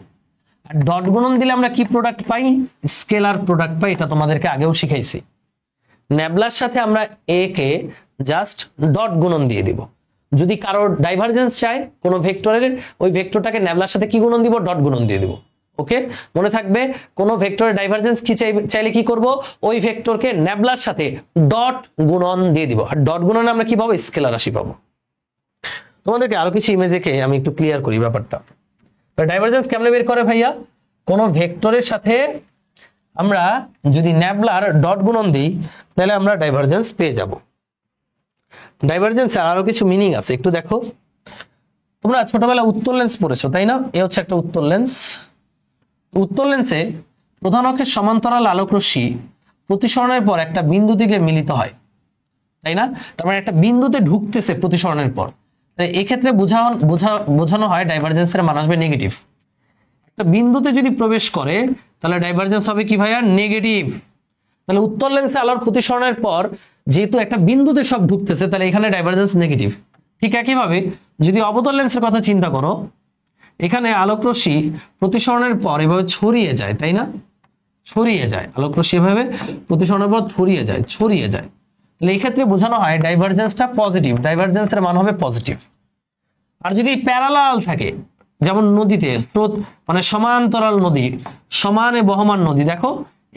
আর ডট গুণন দিলে আমরা কি প্রোডাক্ট পাই, স্কেলার প্রোডাক্ট পাই। এটা তোমাদেরকে আগেও শিখাইছি। ন্যাবলার সাথে আমরা এ কে জাস্ট ডট গুণন দিয়ে দিব। যদি কারোর ডাইভারজেন্স চাই কোনো ভেক্টরের, ওই ভেক্টরটাকে ন্যাবলার সাথে কি গুণন দিব, ডট গুণন দিয়ে দিব। ওকে, মনে থাকবে কোন ভেক্টরের ডাইভারজেন্স কি চাইলে কি করব, ওই ভেক্টরকে ন্যাবলার সাথে ডট গুণন দিয়ে দিব, আর ডট গুণনে আমরা কি পাবো, স্কেলার রাশি পাবো। তোমাদেরকে আরো কিছু ইমেজ এঁকে আমি একটু ক্লিয়ার করি ব্যাপারটা। ডাইভারজেন্স কেমনে বের করে ভাইয়া, কোন ভেক্টরের সাথে আমরা যদি ন্যাবলার ডট গুণন দিই তাহলে আমরা ডাইভারজেন্স পেয়ে যাব। ডাইভারজেন্স আরো কিছু মিনিং আছে, একটু দেখো। তোমরা ছোটবেলায় উত্তল লেন্স পড়েছো তাই না, এ হচ্ছে একটা উত্তল লেন্স। উত্তল লেন্সে প্রধান অক্ষের সমান্তরাল আলোক রশ্মি প্রতিসরণের পর একটা বিন্দু দিকে মিলিত হয়, তাই না? তার মানে একটা বিন্দুতে ঢুকতেছে প্রতিসরণের পর, তাই এক্ষেত্রে বোঝানো হয় ডাইভারজেন্সের মান আসবে নেগেটিভ। একটা বিন্দুতে যদি প্রবেশ করে তাহলে ডাইভারজেন্স হবে কি ভাইয়া, নেগেটিভ। তাহলে উত্তল লেন্সে আলোর প্রতিসরণের পর যেহেতু একটা বিন্দুতে সব ঢুকতেছে, তাহলে এখানে ডাইভারজেন্স নেগেটিভ। ঠিক একইভাবে যদি অবতল লেন্সের কথা চিন্তা করো, এখানে আলোক রশ্মি প্রতিসরণের পর এভাবে ছড়িয়ে যায়, তাই না? ছড়িয়ে যায়, আলোক রশ্মি এভাবে প্রতিসরণের পর ছড়িয়ে যায়। তাহলে এই ক্ষেত্রে বোঝানো হয় ডাইভারজেন্সটা পজিটিভ, ডাইভারজেন্সের মান হবে পজিটিভ। আর যদি প্যারালাল থাকে, যেমন নদীতে স্রোত, মানে সমান্তরাল নদী, সমানে বহমান নদী, দেখো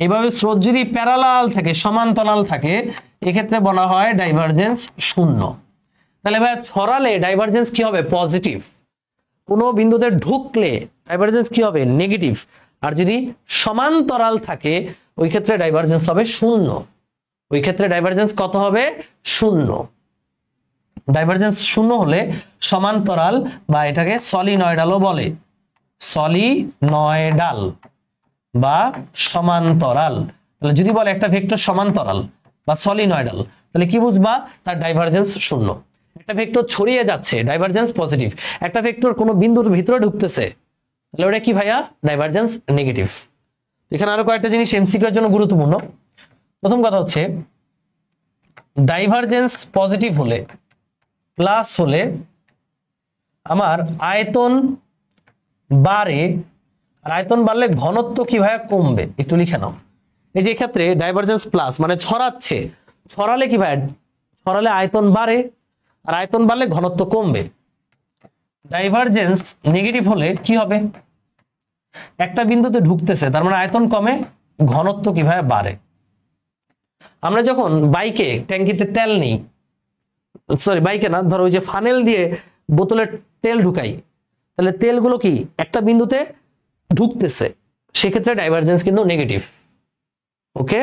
এভাবে স্রোত যদি প্যারালাল থাকে, সমান্তরাল থাকে, এক্ষেত্রে বলা হয় ডাইভারজেন্স শূন্য। তাহলে ভাই ছড়ালে ডাইভারজেন্স কি হবে, পজিটিভ। কোনো বিন্দুতে ঢুকলে ডাইভারজেন্স কি হবে, নেগেটিভ। আর যদি সমান্তরাল থাকে ওই ক্ষেত্রে ডাইভারজেন্স হবে শূন্য। ওই ক্ষেত্রে ডাইভারজেন্স কত হবে, শূন্য। ডাইভারজেন্স শূন্য হলে সমান্তরাল বা এটাকে সলিনয়েডালও বলে, সলিনয়েডাল বা সমান্তরাল। তাহলে যদি বলে একটা ভেক্টর সমান্তরাল বা সলিনয়েডাল, তাহলে কি বুঝবা, তার ডাইভারজেন্স শূন্য। একটা ভেক্টর ছড়িয়ে যাচ্ছে, ডাইভারজেন্স পজিটিভ। একটা ভেক্টর কোনো বিন্দুর ভিতরে ঢুকতেছে, তাহলে ওটা কি ভাইয়া, ডাইভারজেন্স নেগেটিভ। এখানে আরো কয়েকটা জিনিস এমসিকিউ এর জন্য গুরুত্বপূর্ণ। প্রথম কথা হচ্ছে ডাইভারজেন্স পজিটিভ হলে, প্লাস হলে আমার আয়তন বাড়ে, আর আয়তন বাড়লে ঘনত্ব কি ভাইয়া, কমবে। একটু লিখে নাও। এই যে ক্ষেত্রে ডাইভারজেন্স প্লাস মানে ছড়াচ্ছে, ছড়ালে কি ভাইয়া, ছড়ালে আয়তন বাড়ে, আর আয়তন বাড়লে ঘনত্ব কমবে। ডাইভারজেন্স নেগেটিভ হলে কি হবে, একটা বিন্দুতে ঢুকতেছে, তার মানে আয়তন কমে, ঘনত্ব কি ভাইয়া, বাড়ে। আমরা যখন বাইকে ট্যাঙ্কিতে তেল নিই, সরি বাইকে না, ধরো ওই যে ফানেল দিয়ে বোতলে তেল ঢুকাই, তাহলে তেলগুলো কি একটা বিন্দুতে ঢুকতেছে, সেক্ষেত্রে ডাইভারজেন্স কিন্তু নেগেটিভ। ওকে।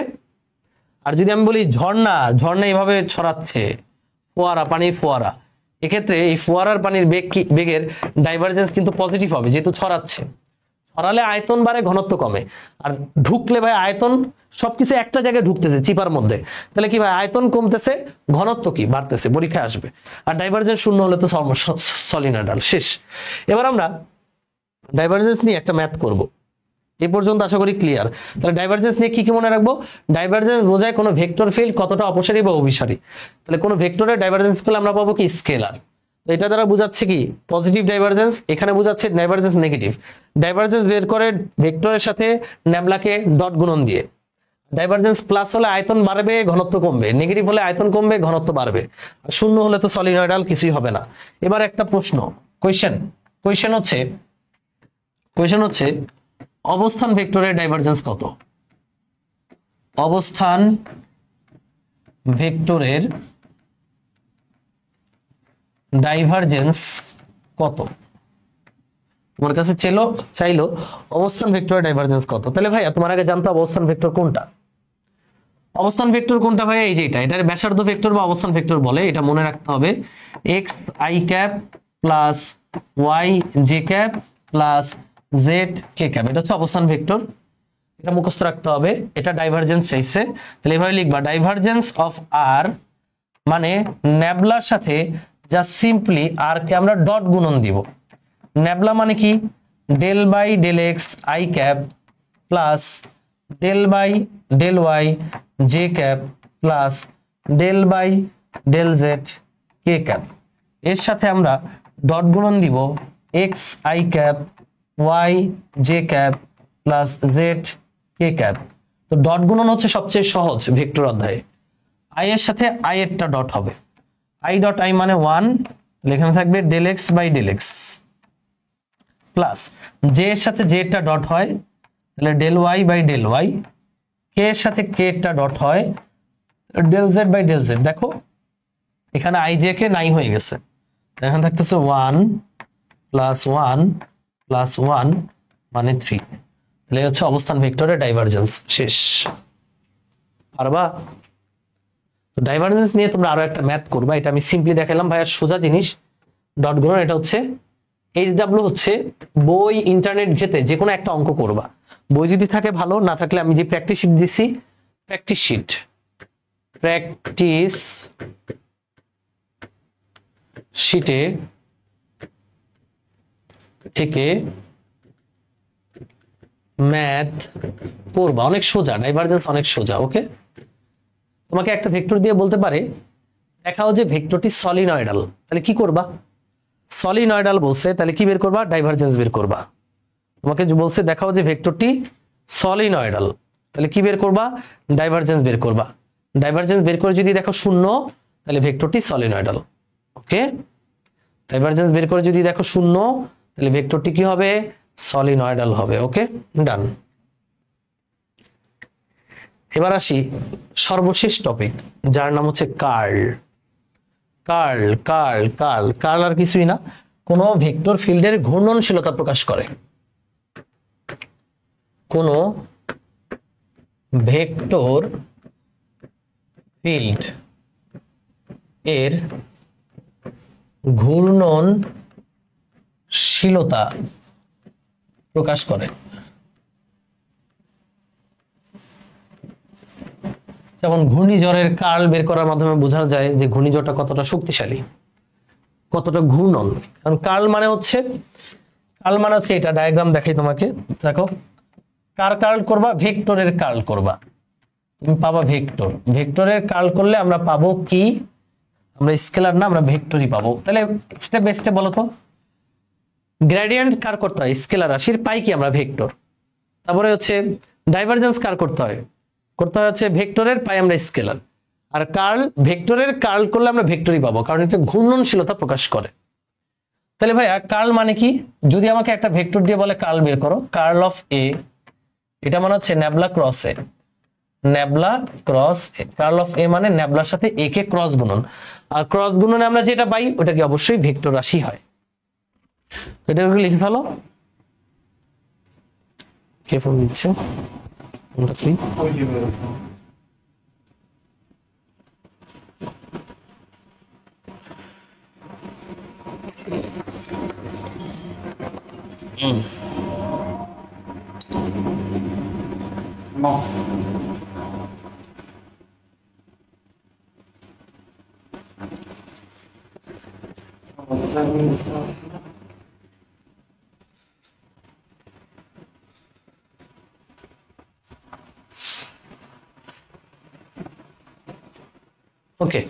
আর যদি আমি বলি ঝর্ণা, ঝর্ণা এইভাবে ছড়াচ্ছে, ফোয়ারা, পানির ফোয়ারা, এক্ষেত্রে এই ফোয়ারার পানির বেগের ডাইভারজেন্স কিন্তু পজিটিভ হবে, যেহেতু ছড়াচ্ছে। ছড়ালে আয়তন বাড়ে, ঘনত্ব কমে। আর ঢুকলে ভাই আয়তন, সবকিছু একটা জায়গায় ঢুকতেছে চিপার মধ্যে, তাহলে কি ভাই, আয়তন কমতেছে, ঘনত্ব কি বাড়তেছে, পরীক্ষায় আসবে। আর ডাইভারজেন্স শূন্য হলে তো সলিনয়েডাল, শেষ। এবার আমরা ডাইভারজেন্স নিয়ে একটা ম্যাথ করব। এই পর্যন্ত আশা করি ক্লিয়ার। তাহলে ডাইভারজেন্স নিয়ে কি কি মনে রাখবো, ডাইভারজেন্স বোঝায় কোনো ভেক্টর ফিল্ড কতটা অপসারী বা অভিসারী। তাহলে কোনো ভেক্টরের ডাইভারজেন্স করলে আমরা পাবো কি, স্কেলার। এটা দ্বারা বোঝাচ্ছে কি, পজিটিভ ডাইভারজেন্স, এখানে বোঝাচ্ছে ডাইভারজেন্স নেগেটিভ। ডাইভারজেন্স বের করে ভেক্টরের সাথে ন্যাবলাকে ডট গুণন দিয়ে। ডাইভারজেন্স প্লাস হলে আয়তন বাড়বে, ঘনত্ব কমবে, নেগেটিভ হলে আয়তন কমবে, ঘনত্ব বাড়বে, আর শূন্য হলে তো সলিনয়েডাল, কিছুই হবে না। এবার একটা প্রশ্ন, কোয়েশ্চেন হচ্ছে অবস্থান ভেক্টরের ডাইভারজেন্স কত? অবস্থান ভেক্টরের ডাইভারজেন্স কত? তোমার কাছে চাইলো অবস্থান ভেক্টরের ডাইভারজেন্স কত। তাহলে ভাইয়া তোমার আগে জানতে হবে অবস্থান ভেক্টর কোনটা। অবস্থান ভেক্টর কোনটা ভাইয়া, এই যে এটার ব্যাসার্ধ ভেক্টর বা অবস্থান ভেক্টর বলে। এটা মনে রাখতে হবে, x i cap plus y j cap plus z k cap, এটা হচ্ছে অবস্থান ভেক্টর। এটা মুখস্থ রাখতে হবে। এটা ডাইভারজেন্স চাইছে, তাহলে এভাবে লিখবা, ডাইভারজেন্স অফ আর মানে ন্যাবলার সাথে জাস্ট সিম্পলি আর কে আমরা ডট গুণন দিব। ন্যাবলা মানে কি, del by del x i cap plus del by del y j cap plus del by del z k cap, এর সাথে আমরা ডট গুণন দিব x i cap y j cap plus z k cap. তো dot গুণন হচ্ছে সবচেয়ে সহজ ভেক্টর অধ্যায়ে। আই এর সাথে আই এরটা ডট হবে, আই ডট আই মানে 1, এখানে থাকবে del x by del x plus j এর সাথে জে এরটা ডট হয়, তাহলে del y by del y, k এর সাথে কে এরটা ডট হয় del z by del z. দেখো এখানে আই জে কে নাই হয়ে গেছে, এখানে থাকতেছে 1 প্লাস 1 প্লাস 1 মানে 3, তাহলে হচ্ছে অবস্থান ভেক্টরের ডাইভারজেন্স। শেষ। পারবা? তো ডাইভারজেন্স নিয়ে তোমরা আরো একটা ম্যাথ করবা, এটা আমি সিম্পলি দেখালাম ভাইয়া, সোজা জিনিস ডট গুণন। এটা হচ্ছে এইচডব্লিউ হচ্ছে বই ইন্টারনেট ঘেটে যে কোনো একটা অঙ্ক করবা, বই যদি থাকে ভালো, না থাকলে আমি যে প্র্যাকটিস শিট দিছি প্র্যাকটিস শিটে থেকে ম্যাথ করবা, অনেক সোজা, ডাইভারজেন্স অনেক সোজা। ওকে, তোমাকে একটা ভেক্টর দিয়ে বলতে পারে দেখাও যে ভেক্টরটি সলিনয়েডাল, তাহলে কি করবা? সলিনয়েডাল বলছে, তাহলে কি বের করবা? ডাইভারজেন্স বের করবা। তোমাকে বলছে দেখাও যে ভেক্টরটি সলিনয়েডাল, তাহলে কি বের করবা? ডাইভারজেন্স বের করবা। ডাইভারজেন্স বের করে যদি দেখো 0, তাহলে ভেক্টরটি সলিনয়েডাল। ওকে, ডাইভারজেন্স বের করে যদি দেখো 0, তাহলে ভেক্টরটি কি হবে? সলিনয়েডাল হবে। ওকে, ডান। এবার আসি সর্বশেষ টপিক, যার নাম হচ্ছে কার্ল। কার্ল আর কিছুই না, কোন ভেক্টর ফিল্ডের ঘূর্ণনশীলতা প্রকাশ করে। কোন ভেক্টর ফিল্ড এর ঘূর্ণনশীলতা প্রকাশ করে। যেমন ঘূর্ণিঝড়ের কার্ল বের করার মাধ্যমে বোঝা যায় যে ঘূর্ণিঝড়টা কতটা শক্তিশালী, কতটা ঘূর্ণন। কারণ কার্ল মানে হচ্ছে এটা ডায়াগ্রাম দেখাই তোমাকে। দেখো কার কার্ল করবা? ভেক্টরের কার্ল করবা, তুমি পাবা ভেক্টর। ভেক্টরের কার্ল করলে আমরা পাবো কি? আমরা স্কেলার না, আমরা ভেক্টরই পাবো। তাহলে স্টেপ বাই স্টেপ বলো তো, গ্রেডিয়েন্ট কার করতে হয়? স্কেলার রাশির, পাই কি আমরা? ভেক্টর। তারপরে হচ্ছে ডাইভারজেন্স কার করতে হয় হচ্ছে ভেক্টরের, পাই আমরা স্কেলার। আর কার্ল, ভেক্টরের কার্ল করলে আমরা ভেক্টরই পাবো, কারণ এটা ঘূর্ণনশীলতা প্রকাশ করে। তাহলে ভাইয়া কার্ল মানে কি? যদি আমাকে একটা ভেক্টর দিয়ে বলে কার্ল বের করো, কার্ল অফ এ, এটা মানে হচ্ছে nabla cross A, curl of A মানে ন্যাবলার সাথে এ কে ক্রস গুণন, আর ক্রস গুণনে আমরা যেটা পাই ওটা কি অবশ্যই ভেক্টর রাশি হয়। এটা লিখে ফেলো। কে ফোন দিচ্ছে? ওকে,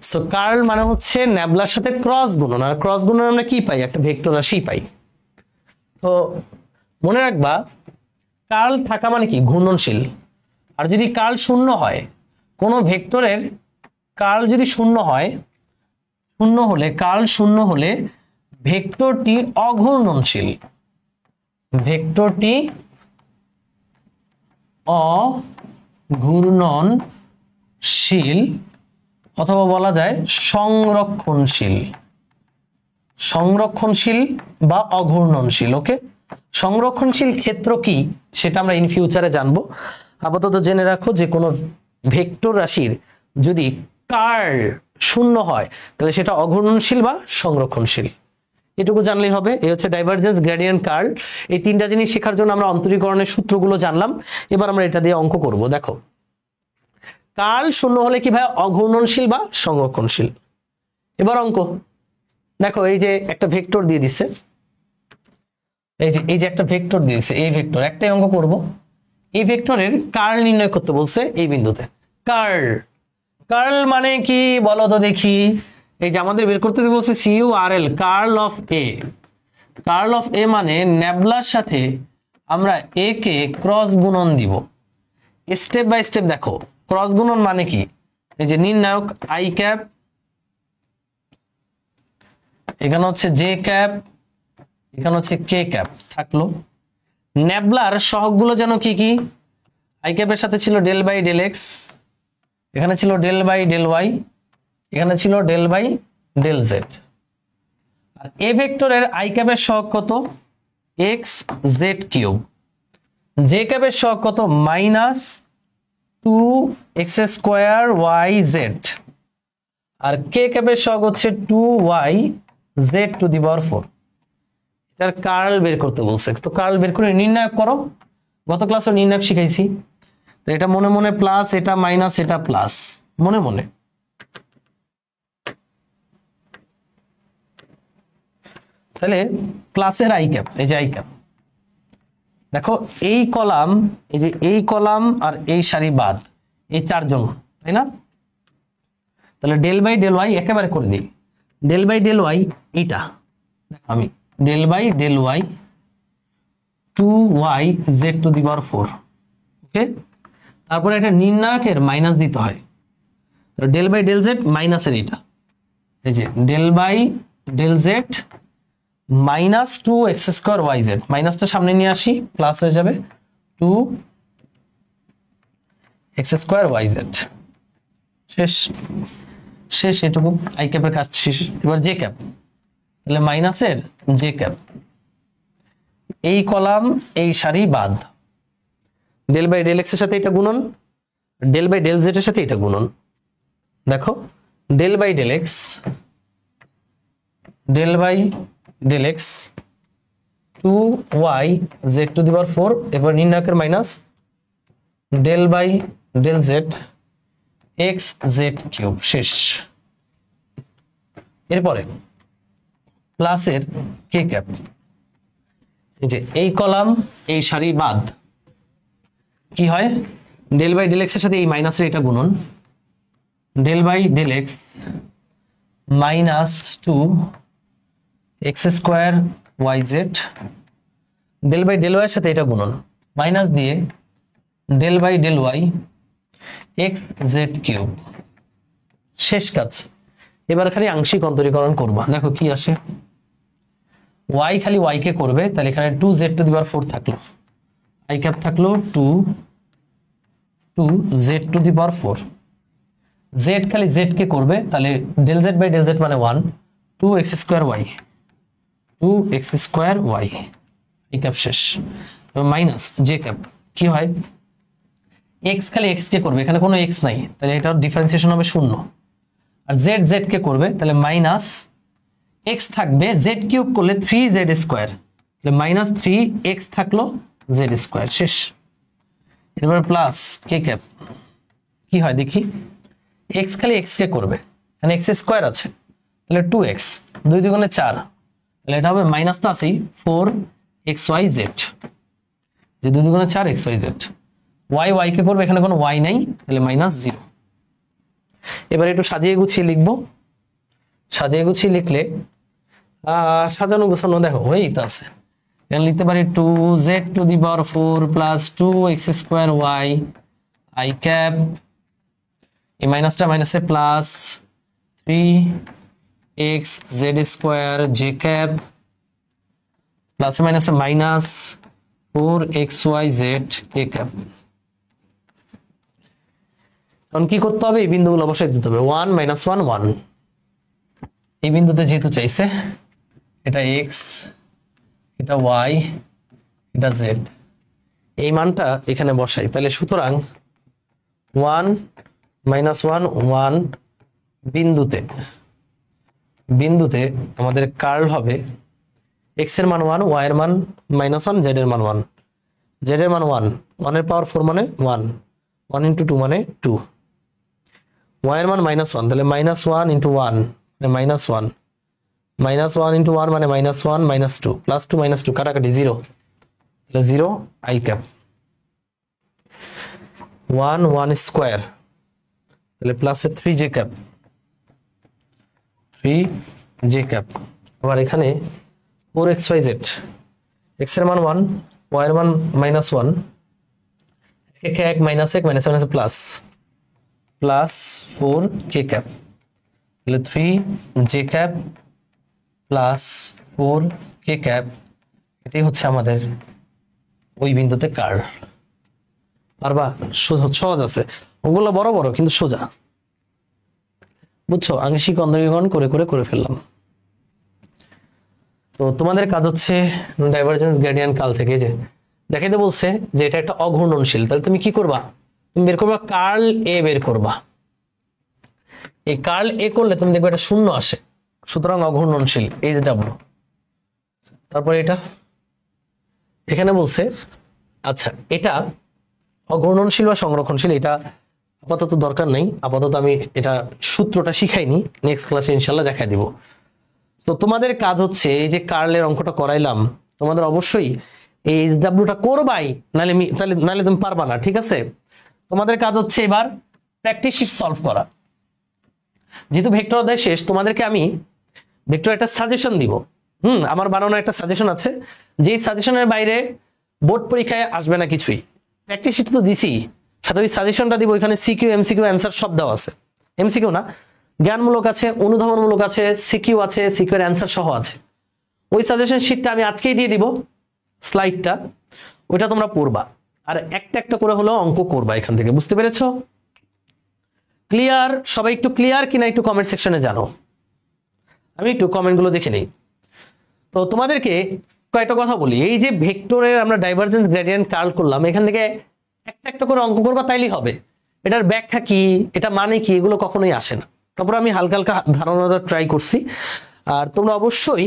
সো কার্ল মানে হচ্ছে ন্যাবলার সাথে ক্রস গুণন, আর ক্রস গুণন আমরা কি পাই? একটা ভেক্টর রাশি পাই। তো মনে রাখবা কার্ল থাকা মানে কি? ঘূর্ণনশীল। আর যদি কার্ল শূন্য হয়, কোন ভেক্টরের কার্ল যদি শূন্য হয়, কার্ল শূন্য হলে ভেক্টরটি অঘূর্ণনশীল, ভেক্টরটি অঘূর্ণনশীল, অথবা বলা যায় সংরক্ষণশীল বা অঘূর্ণনশীল। ওকে, সংরক্ষণশীল ক্ষেত্র কি সেটা আমরা ইন ফিউচারে জানবো। আপাতত জেনে রাখো যে কোনো ভেক্টর রাশির যদি কার্ল শূন্য হয়, তাহলে সেটা অঘূর্ণনশীল বা সংরক্ষণশীল। এটুকু জানলেই হবে। এই হচ্ছে ডাইভারজেন্স, গ্রেডিয়েন্ট, কার্ল। এই তিনটা জিনিস শেখার জন্য আমরা অন্তরীকরণের সূত্রগুলো জানলাম। এবার আমরা এটা দিয়ে অঙ্ক করব। দেখো কার্ল শূন্য হলে কি ভাই? অঘূর্ণনশীল বা সংরক্ষণশীল। এবার অঙ্ক দেখো, এই যে একটা ভেক্টর দিয়ে দিছে, এই যে একটা ভেক্টর দিয়েছে, এই ভেক্টর একটাই অঙ্ক করব। এই ভেক্টরের কার্ল নির্ণয় করতে বলছে এই বিন্দুতে। কার্ল, কার্ল মানে কি বলো তো দেখি? এই যে আমাদের বের করতে বলছে CURL, curl of A. Curl of A মানে ন্যাবলার সাথে আমরা এ কে ক্রস গুণন দিব। স্টেপ বাই স্টেপ দেখো ক্রস গুণন মানে কি। এই যে নির্ণায়ক আই ক্যাপ, এখানে হচ্ছে জে ক্যাপ, এখানে হচ্ছে কে ক্যাপ থাকলো। ন্যাবলার সহগগুলো যেন কি কি? আই ক্যাপের সাথে ছিল ডেল বাই ডেল এক্স, এখানে ছিল ডেল বাই ডেল ওয়াই, এখানে ছিল ডেল বাই ডেল জেড। আর এ ভেক্টরের আই ক্যাপের সহগ কত? X z cube. জে ক্যাপের সহগ কত? Minus 2x square y z. আর কে ক্যাপের সহগ হচ্ছে 2y z to the power 4। এটার কার্ল বের করতে বলছে, তো কার্ল বের করে নির্ণায়ক করো। গত ক্লাসে নির্ণায়ক শিখাইছি, তো এটা মনে মনে প্লাস, এটা মাইনাস, এটা প্লাস, মনে মনে। তাহলে প্লাসের আই ক্যাপ, এই যে আই ক্যাপ দেখো, এই কলাম, এই যে এই কলাম আর এই সারি বাদ, এই চারজন, তাই না? তাহলে ডেল বাই ডেল ওয়াই একেবারে করে দিই। ডেল বাই ডেল ওয়াই এইটা দেখো, আমি del by del y 2y z to the power 4। Okay, তারপরে এটা নির্ণায়কের মাইনাস দিতে হয়। তো ডেল বাই ডেল জেড মাইনাসের এটা, এই যে del by del z minus 2x square y z, মাইনাসটা সামনে নিয়ে আসি, প্লাস হয়ে যাবে 2x স্কোয়ার ওয়াই জেড। শেষ, শেষ এটুকু আই ক্যাপের কাজ শেষ। এবার জে ক্যাপ, তাহলে মাইনাসের জে ক্যাপ, এই কলাম এই সারি বাদ, ডেল বাই ডেল এক্স এর সাথে এটা গুণন, ডেল বাই ডেল জেড এর সাথে এটা গুণন। দেখো del by del x, del by del x 2y z to the power 4, এবার নির্ণায়কের minus del by del z x z cube. শেষ। এরপরে প্লাসের কে ক্যাপ, এই যে এই কলাম এই সারি বাদ, কি হয়? ডেল বাই ডেল এক্স এর সাথে এই মাইনাসের এটা গুণন, del by del x minus 2x square y z, del by del y এর সাথে এটা গুণন, মাইনাস দিয়ে del by del y x z cube. শেষ কাজ। এবার খালি আংশিক অন্তরীকরণ করবা, দেখো কি আসে। y খালি y কে করবে, তাহলে এখানে 2z টু দি পাওয়ার 4 থাকলো, i ক্যাপ থাকলো 2z to the power 4। z খালি z কে করবে, তাহলে del z by del z মানে 1, 2x square y, 2x square y, i cap শেষ। মাইনাস j ক্যাপ, কি হয়? x খালি x কে করবে, এখানে কোনো x নাই, তাহলে এটার ডিফারেন্সিয়েশন হবে 0। আর z z কে করবে, তাহলে মাইনাস x থাকবে, z কিউব করলে 3z স্কোয়ার, তাহলে মাইনাস 3x থাকলো z স্কোয়ার। শেষ। এবার প্লাস কে ক্যাপ, কি হয় দেখি। x খালি x কে করবে, এখানে x স্কোয়ার আছে, তাহলে 2x, 2 দুগুণে 4, তাহলে এটা হবে মাইনাস তো আছেই 4xyz, যে 2 দুগুণে 4xyz। y কে করবে, এখানে কোনো y নাই, তাহলে মাইনাস 0। এবার একটু সাজিয়ে গুছিয়ে লিখবো। সাজিয়ে গুছিয়ে লিখলে সাজানো গোছানো দেখো হয়েই তো আছে। এখানে লিখতে পারি 2z to the power 4 plus 2x square y i cap, এই মাইনাসটা মাইনাসে plus 3x z square j cap, প্লাসে মাইনাসে মাইনাস 4xyz কে ক্যাপ। এখন কি করতে হবে? এই বিন্দুগুলো বসাই দিতে হবে। 1 - 1 1, এই বিন্দুতে যেহেতু চাইছে, এটা x, এটা y, এটা z, এই মানটা এখানে বসাই, তাহলে সুতরাং 1 - 1 1 বিন্দুতে আমাদের কার্ল হবে x এর মান 1, y এর মান -1, z এর মান 1, z এর মান 1, 1 এর পাওয়ার 4 মানে 1, 1 × 2 মানে 2, y এর মান -1, তাহলে -1 × 1 মানে -1, -1 × 1 মানে -1 -2, +2 - 2 কাটাকাটি 0, তাহলে 0 i ক্যাপ। 1 স্কোয়ার, তাহলে প্লাসে 3j ক্যাপ, 3j ক্যাপ। আবার এখানে 4xyz, x এর মান 1, y এর মান -1, একে এক মাইনাস এক minus minus plus, plus 4k cap, তাহলে 3j cap plus 4k cap. এটাই হচ্ছে আমাদের ওই বিন্দুতে কার্ল। পারবা? সহজ আছে, ওগুলো বড় বড় কিন্তু সোজা, বুঝছো? আংশিক অন্তরীকরণ করে করে করে ফেললাম। তো তোমাদের কাজ হচ্ছে ডাইভারজেন্স গ্রেডিয়েন্ট কার্ল থেকে যে দেখাইতে বলছে যে এটা একটা অঘূর্ণনশীল, তাহলে তুমি কি করবা? তুমি বের করবা কার্ল এ, বের করবা। এই কার্ল এ করলে তুমি দেখবে এটা শূন্য আসে, সুতরাং অঘূর্ণনশীল, এই যে ডাব্লু। তারপরে এটা এখানে বলছে, আচ্ছা এটা অঘূর্ণনশীল বা সংরক্ষণশীল, এটা আপাতত দরকার নেই, আপাতত আমি এটা সূত্রটা শিখাইনি, নেক্সট ক্লাসে ইনশাল্লাহ দেখাই দিব। তো তোমাদের কাজ হচ্ছে এই যে কার্লের অঙ্কটা করাইলাম, তোমাদের অবশ্যই এই ডাব্লুটা করবাই, নাহলে তুমি পারবা না, ঠিক আছে? তোমাদের কাজ হচ্ছে এবার প্র্যাকটিস শিট সলভ করা। যেহেতু ভেক্টর অধ্যায় শেষ, তোমাদেরকে আমি ভেক্টর একটা সাজেশন দিব। আমার বানানো একটা সাজেশন আছে, যেই সাজেশনের বাইরে বোর্ড পরীক্ষায় আসবে না কিছুই। প্র্যাকটিস শিট তো দিছি, সাথে ওই সাজেশনটা দিব, ওইখানে সিকিউ এমসিকিউ অ্যান্সার সব দেওয়া আছে। এমসিকিউ না, জ্ঞানমূলক আছে, অনুধাবনমূলক আছে, সিকিউ আছে, সিকিউ এর অ্যান্সার সহ আছে। ওই সাজেশন শিটটা আমি আজকেই দিয়ে দিব, স্লাইডটা, ওইটা তোমরা পড়বা, আর একটা একটা করে হলো অঙ্ক করবা এখান থেকে। বুঝতে পেরেছো? ক্লিয়ার? সবাই একটু ক্লিয়ার কিনা একটু কমেন্ট সেকশনে জানো, আমি একটু কমেন্টগুলো দেখে নেই। তো তোমাদেরকে কয়েকটা কথা বলি, এই যে ভেক্টরের আমরা ডাইভারজেন্স গ্রেডিয়েন্ট কার্ল করলাম, এখান থেকে একটা একটা করে অঙ্ক করবা, তাইলেই হবে। এটার ব্যাখ্যা কি, এটা মানে কি, এগুলো কখনোই আসে না। তারপর আমি হালকা হালকা ধারণাটা ট্রাই করছি, আর তোমরা অবশ্যই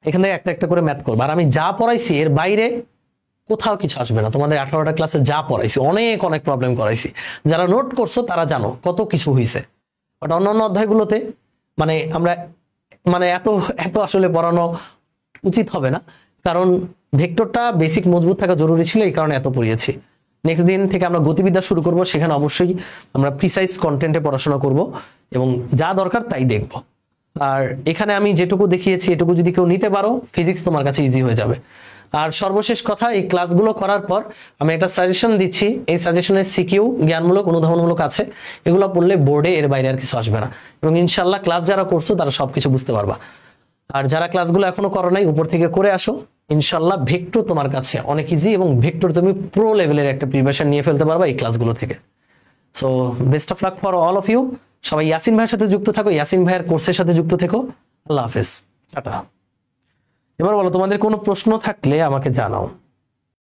এখান থেকে একটা একটা করে ম্যাথ করবা। আর আমি যা পড়াইছি এর বাইরে কোথাও কিছু আসবে না। তোমাদের 18টা ক্লাসে যা পড়াইছি, অনেক অনেক প্রবলেম করাইছি, যারা নোট করছো তারা জানো কত কিছু হয়েছে। বাট অন্যান্য অধ্যায়গুলোতে আমরা এত এত আসলে পড়ানো উচিত হবে না, কারণ ভেক্টরটা বেসিক মজবুত থাকা জরুরি ছিল, এই কারণে এত পড়িয়েছি। নেক্সট দিন থেকে আমরা গতিবিদ্যা শুরু করব, সেখানে অবশ্যই আমরা প্রিসাইজ কন্টেন্টে পড়াশোনা করব এবং যা দরকার তাই দেখব। আর এখানে আমি যেটুকু দেখিয়েছি এটুকু যদি কেউ নিতে পারো, ফিজিক্স তোমার কাছে ইজি হয়ে যাবে। আর সর্বশেষ কথা, এই ক্লাসগুলো করার পর আমি একটা সাজেশন দিচ্ছি, এই সাজেশনের সিকিউ জ্ঞানমূলক অনুধাবনমূলক আছে, এগুলো পড়লে বোর্ডে এর বাইরে আর কিছু আসবে না, এবং ইনশাল্লাহ ক্লাস যারা করছো তারা সবকিছু বুঝতে পারবা। আর যারা ক্লাসগুলো এখনো করো নাই, উপর থেকে করে আসো, ইনশাল্লাহ ভেক্টর তোমার কাছে অনেক ইজি, এবং ভেক্টর তুমি প্রো লেভেলের একটা প্রিপারেশন নিয়ে ফেলতে পারবা এই ক্লাসগুলো থেকে। So best of luck for all of you. সবাই ইয়াসিন ভাইয়ের সাথে যুক্ত থাকো, ইয়াসিন ভাইয়ের কোর্সের সাথে যুক্ত থেকো। আল্লাহ হাফেজ, টাটা। এবার বলো, তোমাদের কোনো প্রশ্ন থাকলে আমাকে জানাও।